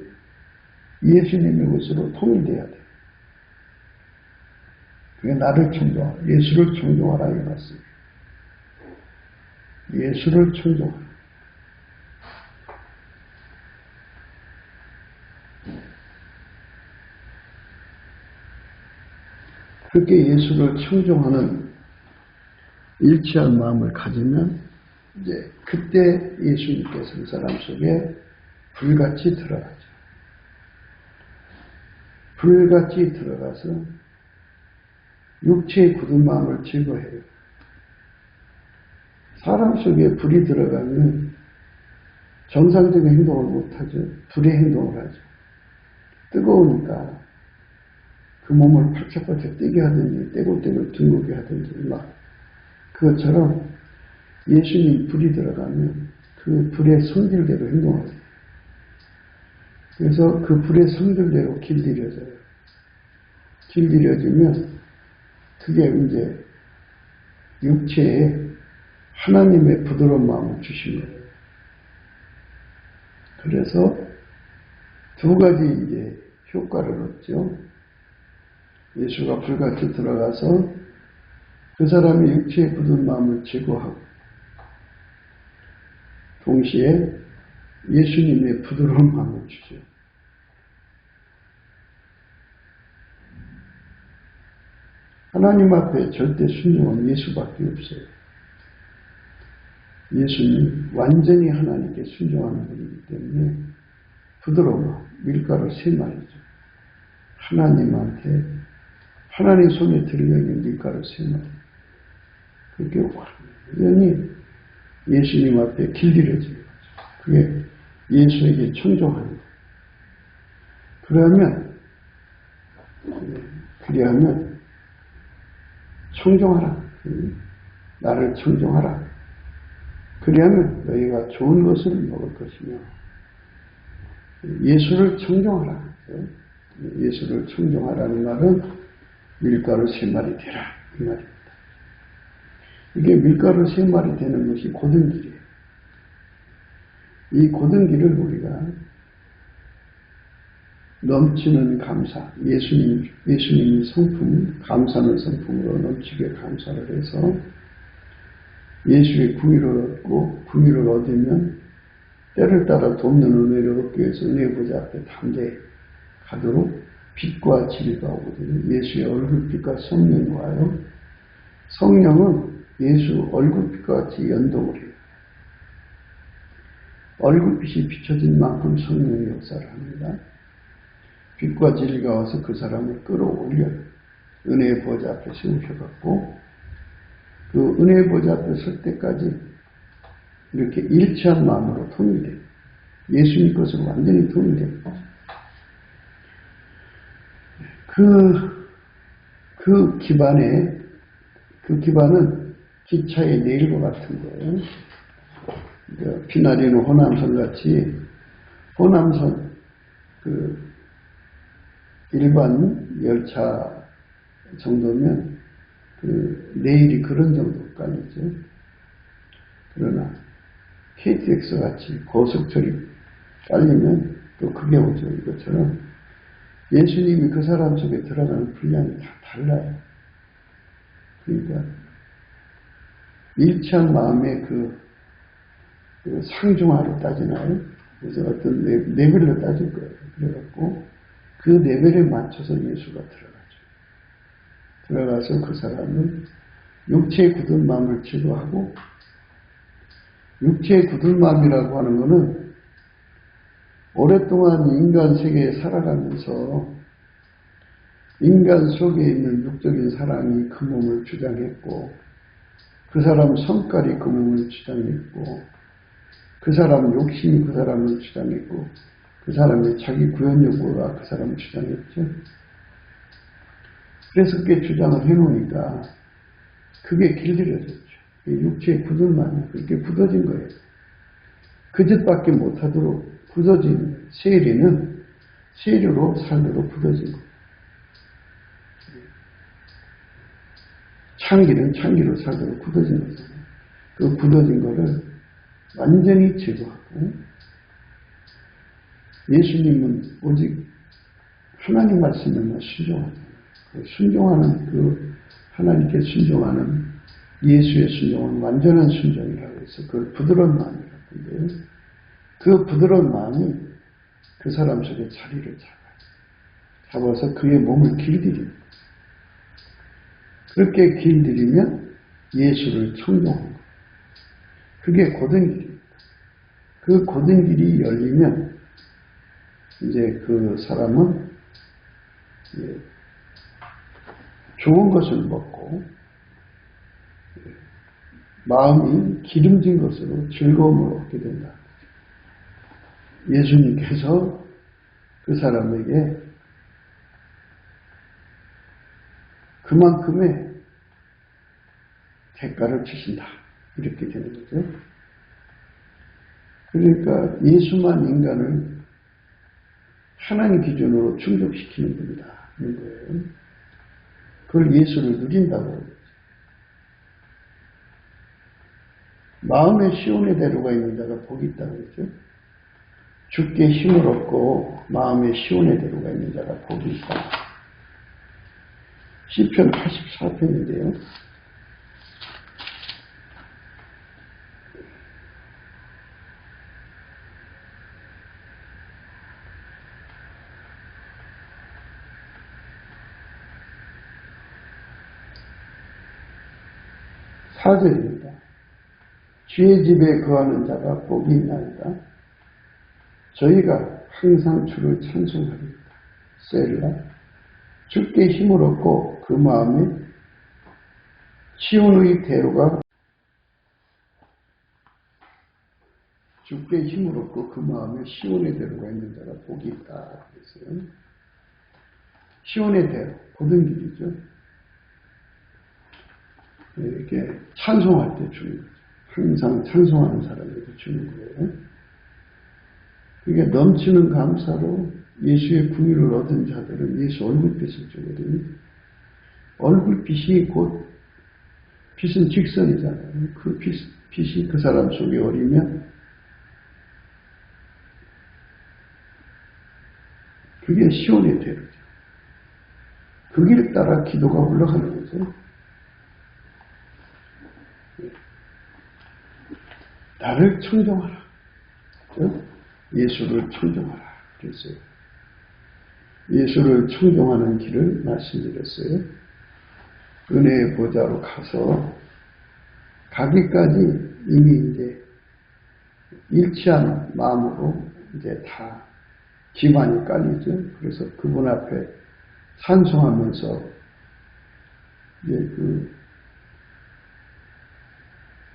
예수님의 것으로 통일돼야 돼요. 그게 나를 청종하라. 예수를 청종하라 이 말씀이에요. 예수를 청종하라. 그렇게 예수를 청종하는 일치한 마음을 가지면 이제 그때 예수님께서 그 사람 속에 불같이 들어가죠. 불같이 들어가서 육체의 굳은 마음을 제거해요. 사람 속에 불이 들어가면 정상적인 행동을 못하죠. 불의 행동을 하죠. 뜨거우니까 그 몸을 팔짝팔짝 뛰게 하든지 떼굴떼굴 둥글게 하든지 막 그것처럼 예수님 불이 들어가면 그 불의 성질대로 행동하죠. 그래서 그 불의 성질대로 길들여져요. 길들여지면 그게 이제 육체에 하나님의 부드러운 마음을 주신 거예요. 그래서 두 가지 이제 효과를 얻죠. 예수가 불같이 들어가서 그 사람의 육체의 굳은 마음을 제거하고 동시에 예수님의 부드러운 마음을 주죠. 하나님 앞에 절대 순종은 예수밖에 없어요. 예수는 완전히 하나님께 순종하는 분이기 때문에 부드러운 마음, 밀가루 3마리죠. 하나님한테 하나님 손에 들려있는 밀가루 3마리. 그게 완전히 예수님 앞에 길들여지는 거죠. 그게 예수에게 청종하는 거예요. 그리하면 청종하라. 나를 청종하라. 그리하면 너희가 좋은 것을 먹을 것이며 예수를 청종하라. 예수를 청종하라는 말은 밀가루 3마리 되라 이 말입니다. 이게 밀가루 3마리 되는 것이 고든 길이에요. 이 고든 길을 우리가 넘치는 감사, 예수님의 성품, 감사는 성품으로 넘치게 감사를 해서 예수의 궁의를 얻고 궁의를 얻으면 때를 따라 돕는 은혜를 얻기 위해서 은혜 보좌 앞에 담대히 가도록 빛과 진리가 오거든요. 예수의 얼굴빛과 성령과요. 성령은 예수 얼굴빛과 같이 연동을 해요. 얼굴빛이 비춰진 만큼 성령의 역사를 합니다. 빛과 진리가 와서 그 사람을 끌어올려요. 은혜의 보좌 앞에 세우셔갖고 그 은혜의 보좌 앞에 설 때까지 이렇게 일치한 마음으로 통일돼요. 예수님 것으로 완전히 통일돼요. 그 기반은 기차의 내일과 같은 거예요. 피나리는 호남선 같이, 호남선, 일반 열차 정도면, 내일이 그런 정도 깔리죠. 그러나, KTX 같이 고속철이 깔리면 또 그게 오죠. 이것처럼. 예수님이 그 사람 속에 들어가는 분량이 다 달라요. 그러니까, 일치한 마음의 그 상중하로 따지나요? 그래서 어떤 레벨로 따질 거예요. 그래갖고, 그 레벨에 맞춰서 예수가 들어가죠. 들어가서 그 사람은 육체의 굳은 마음을 제거하고, 육체의 굳은 마음이라고 하는 것은 오랫동안 인간 세계에 살아가면서 인간 속에 있는 육적인 사랑이 그 몸을 주장했고, 그 사람 성깔이 그 몸을 주장했고, 그 사람 욕심이 그 사람을 주장했고, 그 사람의 자기 구현 욕구가 그 사람을 주장했죠. 그래서 그게 주장을 해놓으니까 그게 길들여졌죠. 육체의 굳은 마음이 그렇게 굳어진 거예요. 그 짓밖에 못하도록 굳어진 세리는 세리로 살도록 굳어진 거예요. 창기는 창기로 살도록 굳어진 거잖아요. 그 굳어진 거를 완전히 제거하고, 예수님은 오직 하나님 말씀에만 순종하잖아요. 순종하는 하나님께 순종하는 예수의 순종은 완전한 순종이라고 해서 그걸 부드러운 마음이라고 하는데요. 그 부드러운 마음이 그 사람 속에 자리를 잡아서 그의 몸을 길들입니다. 그렇게 길들이면 예수를 청종하는 거예요. 그게 고든 길입니다. 그 고든 길이 열리면 이제 그 사람은 좋은 것을 먹고 마음이 기름진 것으로 즐거움을 얻게 된다. 예수님께서 그 사람에게 그만큼의 대가를 주신다. 이렇게 되는 거죠. 그러니까 예수만 인간을 하나님 기준으로 충족시키는 분이다. 이런 거예요. 그걸 예수를 누린다고 하죠. 마음의 시온의 대로가 있는 자가 복이 있다고 했죠. 주께 힘을 얻고 마음의 시온의 대로가 있는 자가 복이 있다. 시편 84편인데요. 사절입니다. 주의 집에 거하는 자가 복이 있나이다. 저희가 항상 주를 찬송하리이다. 셀라. 주께 힘을 얻고 그 마음에 시온의 대로가 주께 힘을 얻고 그 마음에 시온의 대로가 있는 자가 복이 있다. 그랬어요. 시온의 대로, 고든 길이죠. 이렇게 찬송할 때 주는 거죠. 항상 찬송하는 사람에게 주는 거예요. 그게 넘치는 감사로 예수의 궁유를 얻은 자들은 예수 얼굴빛을 주거든요. 얼굴빛이 곧 빛은 직선이잖아요. 그 빛이 그 사람 속에 어리면 그게 시온의 대로죠. 그 길 따라 기도가 올라가는 거죠. 나를 청정하라. 예수를 청정하라. 그랬어요. 예수를 청정하는 길을 말씀드렸어요. 은혜의 보좌로 가서 가기까지 이미 이제 일치한 마음으로 이제 다 기반이 깔리죠. 그래서 그분 앞에 찬송하면서 이제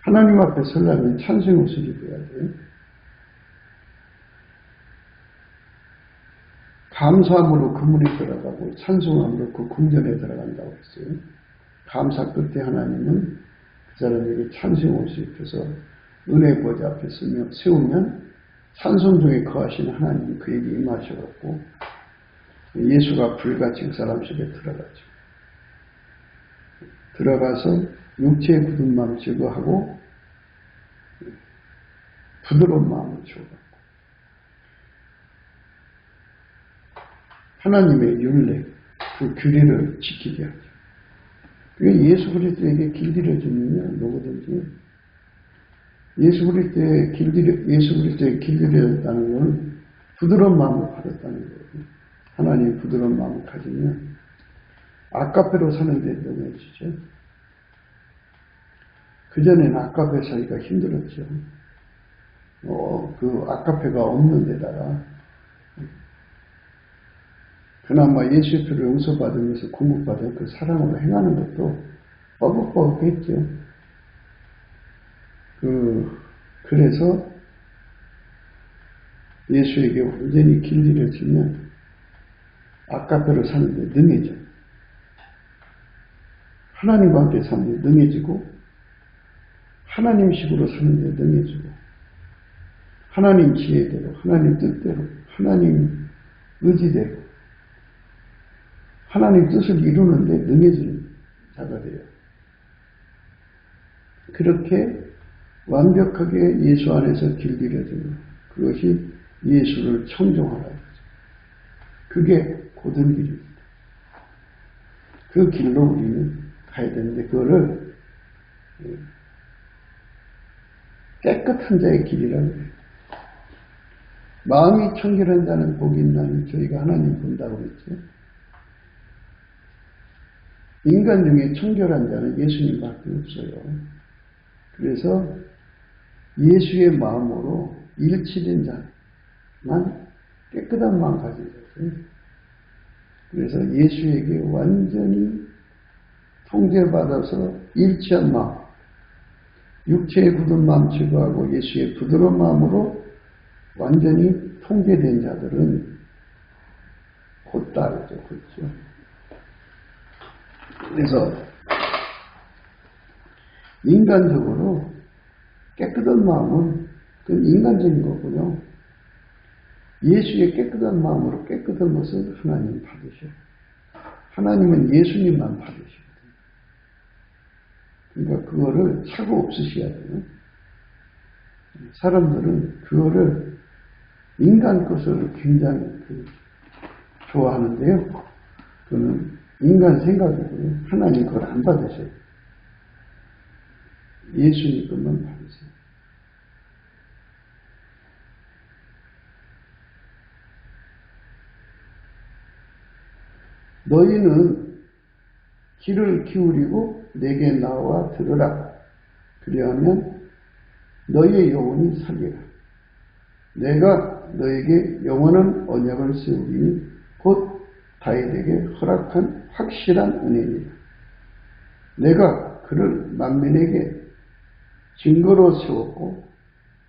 하나님 앞에 서려면 찬송의 옷을 입어야 돼요. 감사함으로 그 문에 들어가고 찬송함으로 그 궁전에 들어간다고 했어요. 감사 끝에 하나님은 그 사람에게 찬송의 옷을 입혀서 은혜 보좌 앞에 세우면 찬송 중에 거하시는 하나님이 그에게 임하셔갖고 예수가 불같이 그 사람 속에 들어가죠. 들어가서 육체의 굳은 마음을 제거하고 부드러운 마음을 주어갖고 하나님의 율례, 그 규례를 지키게 하죠. 그게 예수 그리스도에게 길들여 주면요, 누구든지 예수 그리스도에 길들여졌다는 것은 부드러운 마음을 받았다는 거거든요. 하나님 부드러운 마음을 가지면 아까페로 사는데 능해지죠. 그전에는 아까페 살기가 힘들었죠. 그 아까페가 없는 데다가 그나마 예수의 피를 용서받으면서 공급받은 그 사랑으로 행하는 것도 뻐벅뻐벅했죠. 그래서 예수에게 완전히 길들여지면 아까페로 사는데 능해져요. 하나님과 함께 사는데 능해지고 하나님식으로 사는데 능해지고 하나님 지혜대로 하나님 뜻대로 하나님 의지대로 하나님 뜻을 이루는데 능해지는 자가 돼요. 그렇게 완벽하게 예수 안에서 길들여지는 그것이 예수를 청종하라. 그게 고든 길입니다. 그 길로 우리는 가야 되는데 그거를 깨끗한 자의 길이라고 해요. 마음이 청결한 자는 복이 있나니 저희가 하나님 본다고 했죠. 인간 중에 청결한 자는 예수님밖에 없어요. 그래서 예수의 마음으로 일치된 자만 깨끗한 마음 가진 자죠. 그래서 예수에게 완전히 통제받아서 일치한 마음, 육체의 굳은 마음 제거하고 예수의 부드러운 마음으로 완전히 통제된 자들은 곧다르죠. 그렇죠. 그래서 인간적으로 깨끗한 마음은 그건 인간적인 거고요. 예수의 깨끗한 마음으로 깨끗한 것을 하나님 받으셔요. 하나님은 예수님만 받으시거든요. 그러니까 그거를 차고 없으셔야 돼요. 사람들은 그거를 인간 것을 굉장히 좋아하는데요. 그거는 인간 생각이고요. 하나님 그걸 안 받으셔요. 예수님 것만 받으세요. 너희는 귀를 기울이고 내게 나와 들으라. 그리하면 너희의 영혼이 살리라. 내가 너에게 영원한 언약을 세우리니 곧 다윗에게 허락한 확실한 은혜니라. 내가 그를 만민에게 증거로 세웠고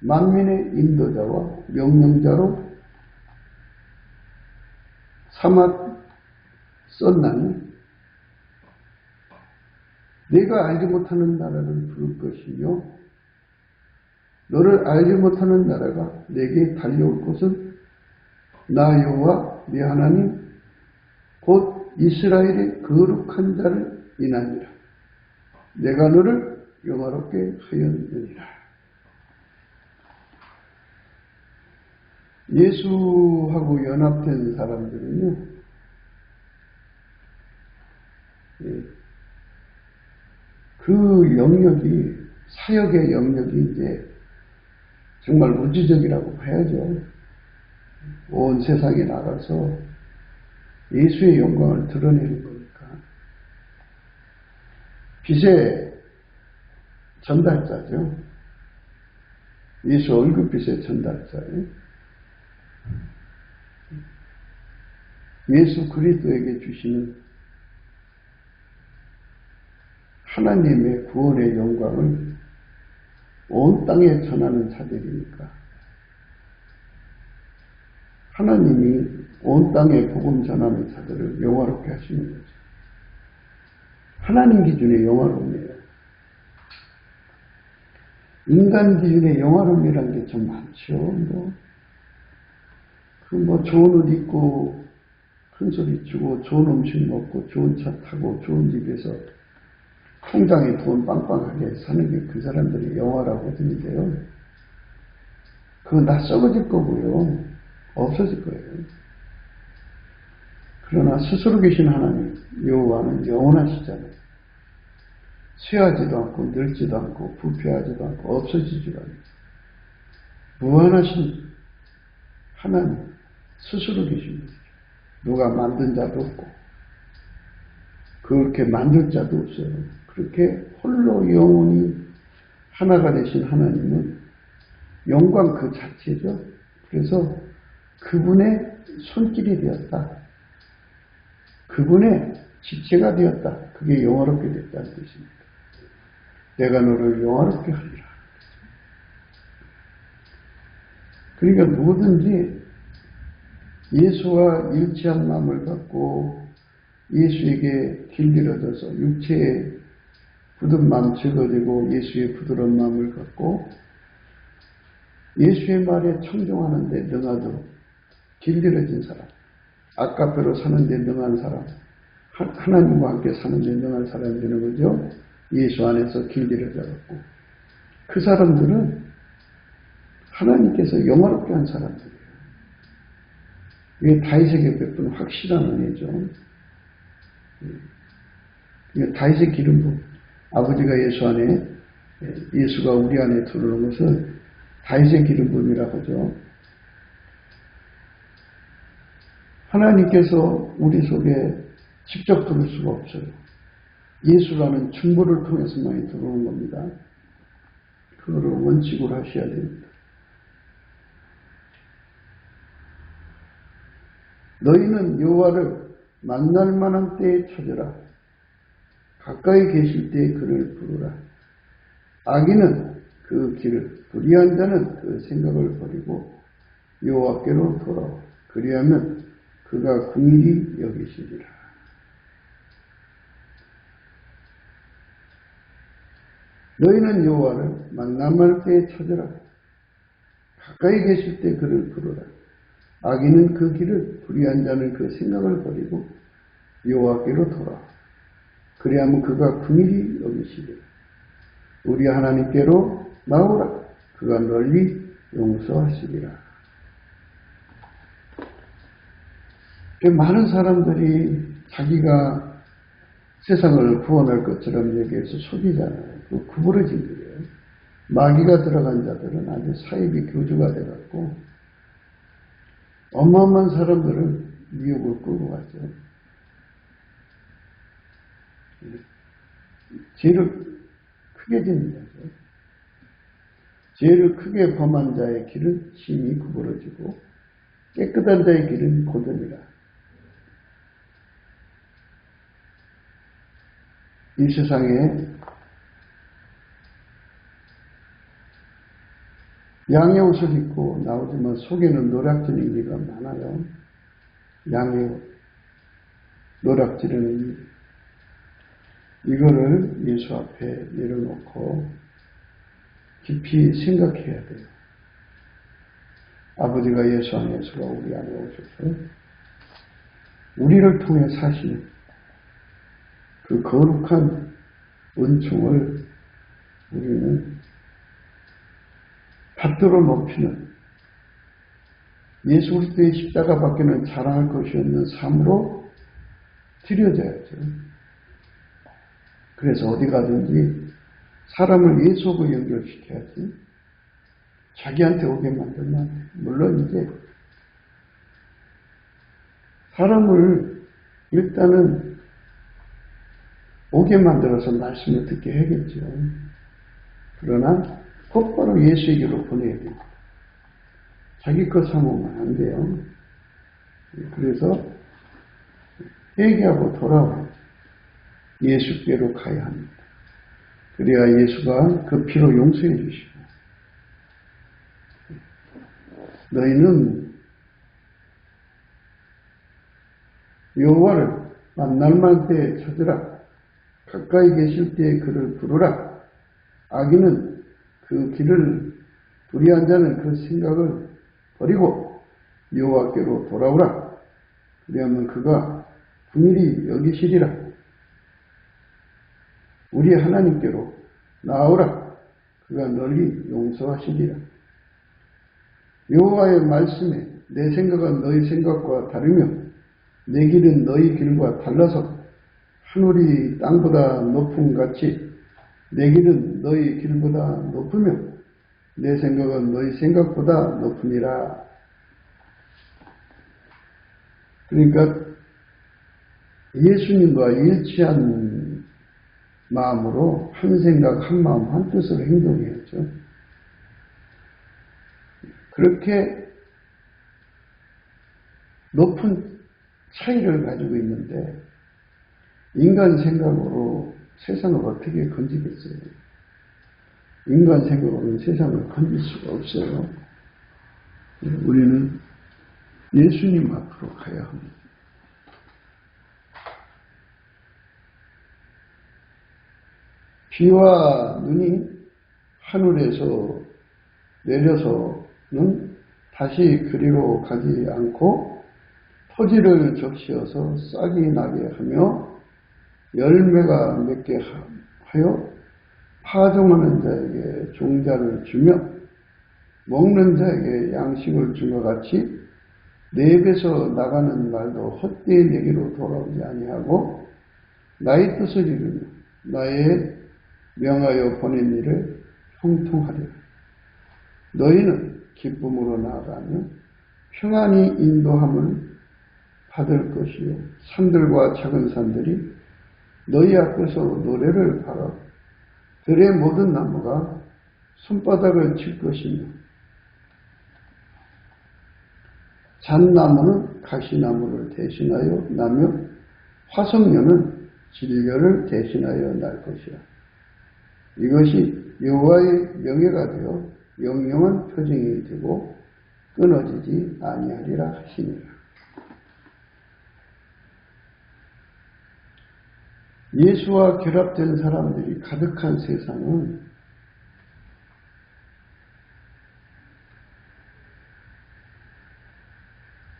만민의 인도자와 명령자로 삼았었나니 내가 알지 못하는 나라를 부를 것이며 너를 알지 못하는 나라가 내게 달려올 것은 나 여호와 네 하나님 곧 이스라엘의 거룩한 자를 인하니라. 내가 너를 영화롭게 하였느니라. 예수하고 연합된 사람들은요, 그 영역이, 사역의 영역이 이제 정말 우주적이라고 봐야죠. 온 세상에 나가서 예수의 영광을 드러내는 거니까. 빛의 전달자죠. 예수 얼굴빛의 전달자예요. 예수 그리스도에게 주시는 하나님의 구원의 영광을 온 땅에 전하는 자들이니까 하나님이 온 땅에 복음 전하는 자들을 영화롭게 하시는 거죠. 하나님 기준의 영화로움이에요. 인간 기준의 영화로움이라는 게 좀 많죠. 좋은 옷 입고 큰 소리 치고 좋은 음식 먹고 좋은 차 타고 좋은 집에서 통장에 돈 빵빵하게 사는 게 그 사람들의 영화라고 하던데요. 그건 다 썩어질 거고요. 없어질 거예요. 그러나 스스로 계신 하나님 여호와는 영원하시잖아요. 쇠하지도 않고 늙지도 않고 부패하지도 않고 없어지지도 않고 무한하신 하나님 스스로 계신 분이죠. 누가 만든 자도 없고 그렇게 만들 자도 없어요. 그렇게 홀로 영원히 하나가 되신 하나님은 영광 그 자체죠. 그래서 그분의 손길이 되었다. 그분의 지체가 되었다. 그게 영화롭게 됐다는 뜻입니다. 내가 너를 영화롭게 하리라. 그러니까 누구든지 예수와 일치한 마음을 갖고 예수에게 길들여져서 육체의 굳은 마음 적어지고 예수의 부드러운 마음을 갖고 예수의 말에 청종하는 데 능하도록 길들여진 사람, 아까페로 사는 데 능한 사람, 하나님과 함께 사는 데 능한 사람이 되는 거죠. 예수 안에서 길들여져갖고 그 사람들은 하나님께서 영화롭게 한 사람들이에요. 이게 다윗에게 베푼 확실한 은혜죠. 다윗의 기름 부음, 아버지가 예수 안에, 예수가 우리 안에 들어오는 것을 다윗의 기름 부음이라고 하죠. 하나님께서 우리 속에 직접 들을 수가 없어요. 예수라는 중보를 통해서만 들어오는 겁니다. 그거를 원칙으로 하셔야 됩니다. 너희는 여호와를 만날 만한 때에 찾으라. 가까이 계실 때에 그를 부르라. 악인은 그 길을, 불의한 자는 그 생각을 버리고 여호와께로 돌아와. 그리하면 그가 긍휼히 여기시리라. 너희는 여호와를 만날 때에 찾으라. 가까이 계실 때 그를 부르라. 악인은 그 길을, 불의한 자는 그 생각을 버리고 여호와께로 돌아와. 그리하면 그가 긍휼히 여기시리라. 우리 하나님께로 나오라. 그가 널리 용서하시리라. 많은 사람들이 자기가 세상을 구원할 것처럼 얘기해서 속이잖아요. 그 구부러진 거예요. 마귀가 들어간 자들은 아주 사이비 교주가 돼갖고 어마어마한 사람들은 미혹을 끌고 가죠. 죄를 크게 짓는 거죠. 죄를 크게 범한 자의 길은 심히 구부러지고 깨끗한 자의 길은 곧음이라. 이 세상에 양의 옷을 입고 나오지만 속에는 노략질인 이가 많아요. 양의 옷, 노략질은 이. 이거를 예수 앞에 내려놓고 깊이 생각해야 돼요. 아버지가 예수 안에서가 우리 안에 오셔서 우리를 통해 사시는 그 거룩한 은총을 우리는 받들어 높이는 예수 그리스도의 십자가 밖에는 자랑할 것이 없는 삶으로 드려져야죠. 그래서 어디 가든지 사람을 예수하고 연결시켜야지 자기한테 오게 만들면 안 돼요. 물론 이제 사람을 일단은 오게 만들어서 말씀을 듣게 해야겠죠. 그러나 곧바로 예수에게로 보내야 됩니다. 자기 것 삼으면 안 돼요. 그래서 회개하고 돌아와요. 예수께로 가야 합니다. 그래야 예수가 그 피로 용서해 주시고 너희는 여호와를 만날 만때 찾으라. 가까이 계실 때에 그를 부르라. 악인은 그 길을 불의한 자는 그 생각을 버리고 여호와께로 돌아오라. 그리하면 그가 긍휼히 여기시리라. 우리 하나님께로 나오라. 그가 널리 용서하시리라. 여호와의 말씀에 내 생각은 너희 생각과 다르며 내 길은 너희 길과 달라서 하늘이 땅보다 높음 같이 내 길은 너희 길보다 높으며 내 생각은 너희 생각보다 높으니라. 그러니까 예수님과 일치한 마음으로 한 생각, 한 마음, 한 뜻으로 행동해야죠. 그렇게 높은 차이를 가지고 있는데 인간 생각으로 세상을 어떻게 건지겠어요? 인간 생각으로는 세상을 건질 수가 없어요. 우리는 예수님 앞으로 가야 합니다. 비와 눈이 하늘에서 내려서는 다시 그리로 가지 않고 토지를 적시어서 싹이 나게 하며 열매가 맺게 하여 파종하는 자에게 종자를 주며 먹는 자에게 양식을 준 것 같이 내 입에서 나가는 말도 헛되이 내게로 돌아오지 아니하고 나의 뜻을 이루며 나의 명하여 보낸 일을 형통하리라. 너희는 기쁨으로 나아가며 평안히 인도함을 받을 것이요 산들과 작은 산들이 너희 앞에서 노래를 바라고 들의 모든 나무가 손바닥을 칠 것이며 잣나무는 가시나무를 대신하여 나며 화석류는 진려를 대신하여 날 것이라. 이것이 여호와의 명예가 되어 영영한 표징이 되고 끊어지지 아니하리라 하시니라. 예수와 결합된 사람들이 가득한 세상은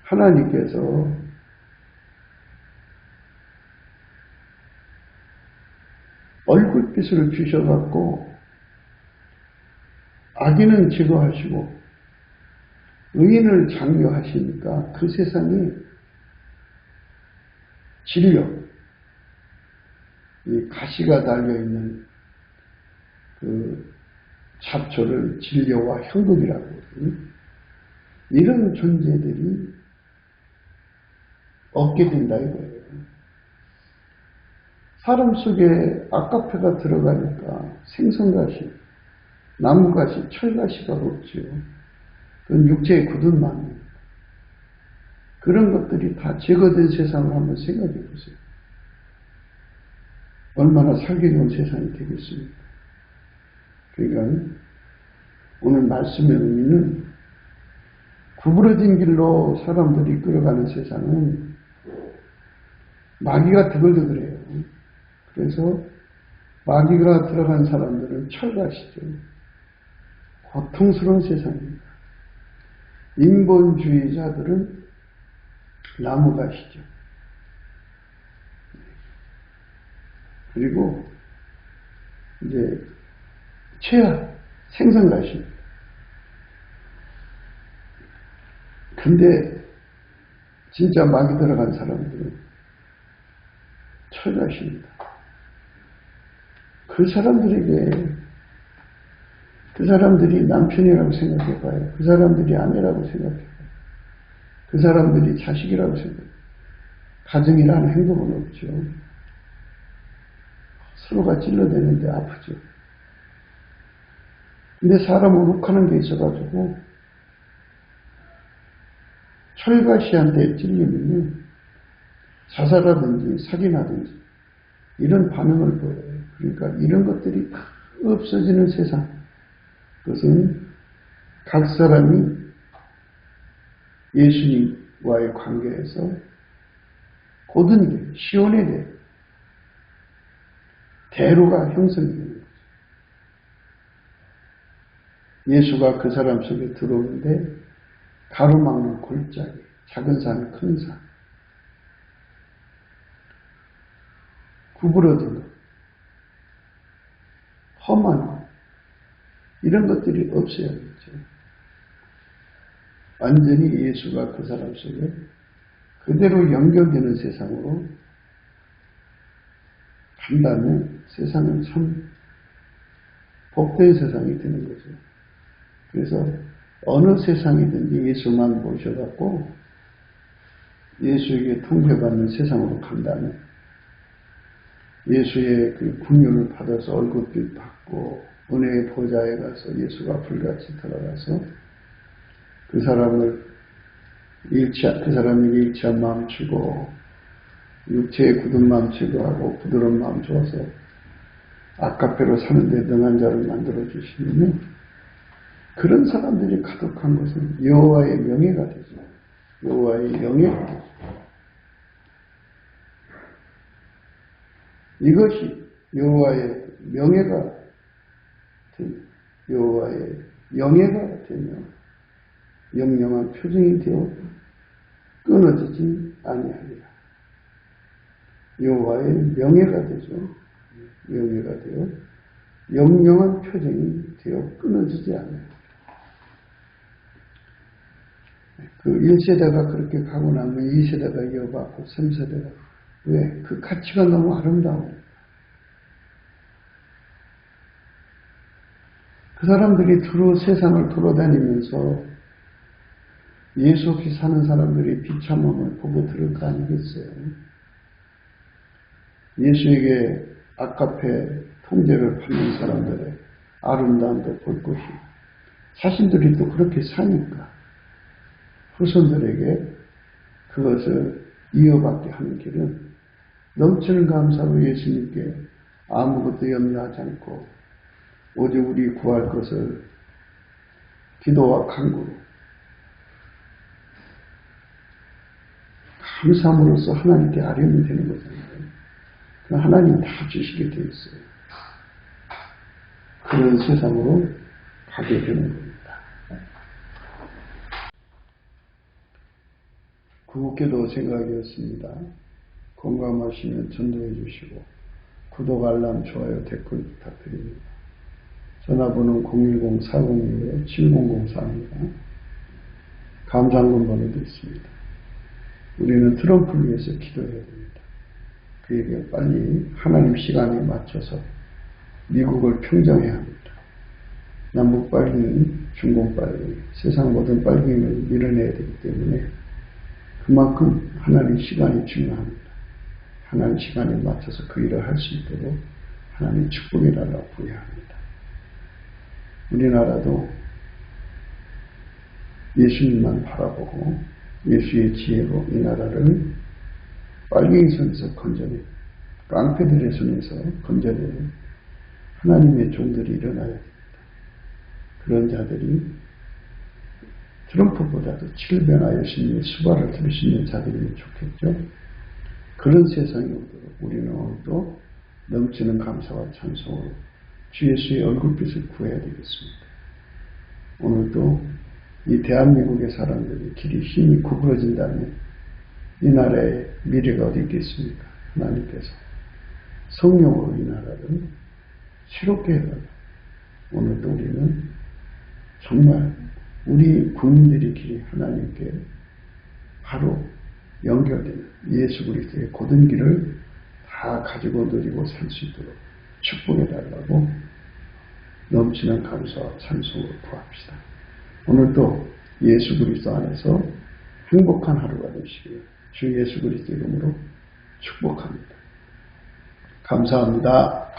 하나님께서 얼굴빛을 주셔갖고 악인은 제거하시고 의인을 장려하시니까 그 세상이 진료, 이 가시가 달려있는 그 잡초를 진료와 형극이라고 하거든요. 이런 존재들이 없게 된다 이거예요. 사람 속에 악가패가 들어가니까 생선가시, 나무가시, 철가시가 없지요. 그건 육체에 굳은 마음입니다. 그런 것들이 다 제거된 세상을 한번 생각해 보세요. 얼마나 살기 좋은 세상이 되겠습니까? 그러니까 오늘 말씀의 의미는 구부러진 길로 사람들이 끌어가는 세상은 마귀가 드글드글해요. 그래서 마귀가 들어간 사람들은 철가시죠. 고통스러운 세상입니다. 인본주의자들은 나무가시죠. 그리고 이제 최악, 생선가시입니다. 근데 진짜 마귀 들어간 사람들은 철가시입니다. 그 사람들이 남편이라고 생각해봐요. 그 사람들이 아내라고 생각해봐요. 그 사람들이 자식이라고 생각해봐요. 가정이라는 행동은 없죠. 서로가 찔러대는데 아프죠. 근데 사람은 욱하는 게 있어가지고 철가시한테 찔리면 자살하든지 사기나든지 이런 반응을 보여요. 그러니까 이런 것들이 다 없어지는 세상. 그것은 각 사람이 예수님과의 관계에서 고든 게 시온에게 대로가 형성이 되는 거죠. 예수가 그 사람 속에 들어오는데 가로막는 골짜기, 작은 산, 큰 산, 구부러진 것, 험한 것, 이런 것들이 없어야겠죠. 완전히 예수가 그 사람 속에 그대로 연결되는 세상으로 간다면 세상은 참 복된 세상이 되는 거죠. 그래서 어느 세상이든지 예수만 모셔갖고 예수에게 통배받는 세상으로 간다면 예수의 그 궁유를 받아서 얼굴빛 받고 은혜의 보좌에 가서 예수가 불같이 들어가서 그 사람에게 일치한 마음 주고 육체의 굳은 마음 제거하고 부드러운 마음 주어서 아까페로 사는데 능한 자를 만들어 주시면 그런 사람들이 가득한 것은 여호와의 명예가 되죠. 여호와의 영예가 되죠. 이것이 여호와의 명예가 되며 여호와의 영예가 되며 영영한 표징이 되어 끊어지지 아니하리라. 여호와의 명예가 되죠. 명예가 되어 영영한 표징이 되어 끊어지지 않아요. 그 1세대가 그렇게 가고 나면 2세대가 이어받고 3세대가 왜? 그 가치가 너무 아름다워. 그 사람들이 두루 세상을 돌아다니면서 예수 없이 사는 사람들이 비참함을 보고 들을 거 아니겠어요? 예수에게 아까페 통제를 받는 사람들의 아름다움도 볼 것이고 자신들이 또 그렇게 사니까 후손들에게 그것을 이어받게 하는 길은 넘치는 감사로 예수님께 아무것도 염려하지 않고 오직 우리 구할 것을 기도와 간구로 감사함으로써 하나님께 아뢰면 되는 거잖아요. 하나님 다 주시게 되어 있어요. 그런 세상으로 가게 되는 겁니다. 구국기도 생각이었습니다. 공감하시면 전도해 주시고 구독, 알람, 좋아요, 댓글 부탁드립니다. 전화번호는 010-406-7004입니다. 감사한금 번호도 있습니다. 우리는 트럼프를 위해서 기도해야 됩니다. 그에게 빨리 하나님 시간에 맞춰서 미국을 평정해야 합니다. 남북 빨갱이, 중공 빨갱이, 세상 모든 빨갱이를 밀어내야 되기 때문에 그만큼 하나님 시간이 중요합니다. 하나님 시간에 맞춰서 그 일을 할 수 있도록 하나님 축복의 나라 부여합니다. 우리나라도 예수님만 바라보고 예수의 지혜로 이 나라를 빨갱이 손에서 건져내, 깡패들의 손에서 건져내는 하나님의 종들이 일어나야 됩니다. 그런 자들이 트럼프보다도 7배나 예수님의 수발을 들을 수 있는 자들이면 좋겠죠. 그런 세상이 오도록 우리는 오늘도 넘치는 감사와 찬송으로 주 예수의 얼굴빛을 구해야 되겠습니다. 오늘도 이 대한민국의 사람들이 길이 힘이 구부러진다면 이 나라의 미래가 어디 있겠습니까? 하나님께서 성령으로 이 나라를 새롭게 해달라. 오늘도 우리는 정말 우리 국민들의 길이 하나님께 바로 연결되는 예수 그리스도의 고든 길을 다 가지고 누리고 살 수 있도록 축복해달라고 넘치는 감사와 찬송으로 구합시다. 오늘도 예수 그리스도 안에서 행복한 하루가 되시길 주 예수 그리스도 이름으로 축복합니다. 감사합니다.